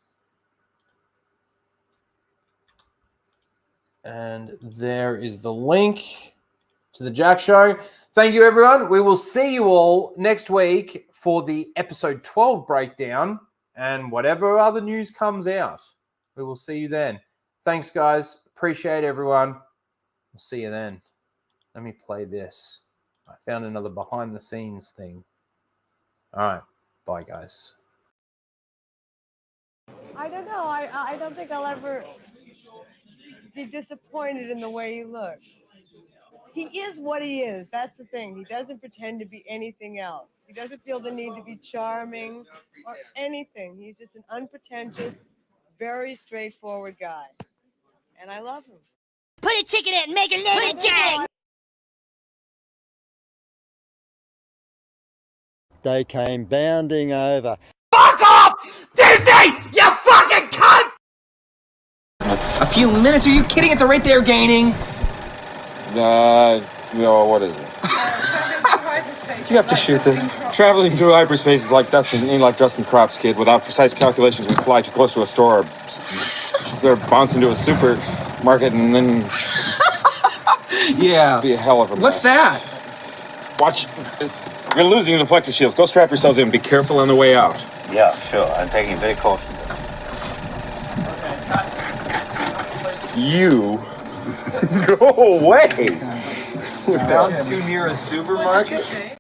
Speaker 2: And there is the link to the Jack Show. Thank you, everyone. We will see you all next week for the episode 12 breakdown and whatever other news comes out. We will see you then. Thanks, guys. Appreciate everyone. We'll see you then. Let me play this. I found another behind-the-scenes thing. All right. Bye, guys.
Speaker 10: I don't know. I don't think I'll ever be disappointed in the way he looks. He is what he is. That's the thing. He doesn't pretend to be anything else. He doesn't feel the need to be charming or anything. He's just an unpretentious, very straightforward guy. And I love him.
Speaker 11: Put a chicken in and make her name again!
Speaker 12: They came bounding over.
Speaker 5: Fuck off! Disney! You fucking cunt! A few minutes? Are you kidding? At the rate they're gaining?
Speaker 13: No, what is it? You have to shoot this. Traveling through hyperspace is like dusting crops, kid. Without precise calculations, we fly too close to a store. Or bounce into a supermarket and then...
Speaker 5: Yeah.
Speaker 13: Be a hell of a mess.
Speaker 5: What's that?
Speaker 13: Watch. You're losing the deflector shields. Go strap yourselves in. Be careful on the way out.
Speaker 14: Yeah, sure. I'm taking it very cautiously.
Speaker 13: You go away.
Speaker 5: We bounced too near a supermarket?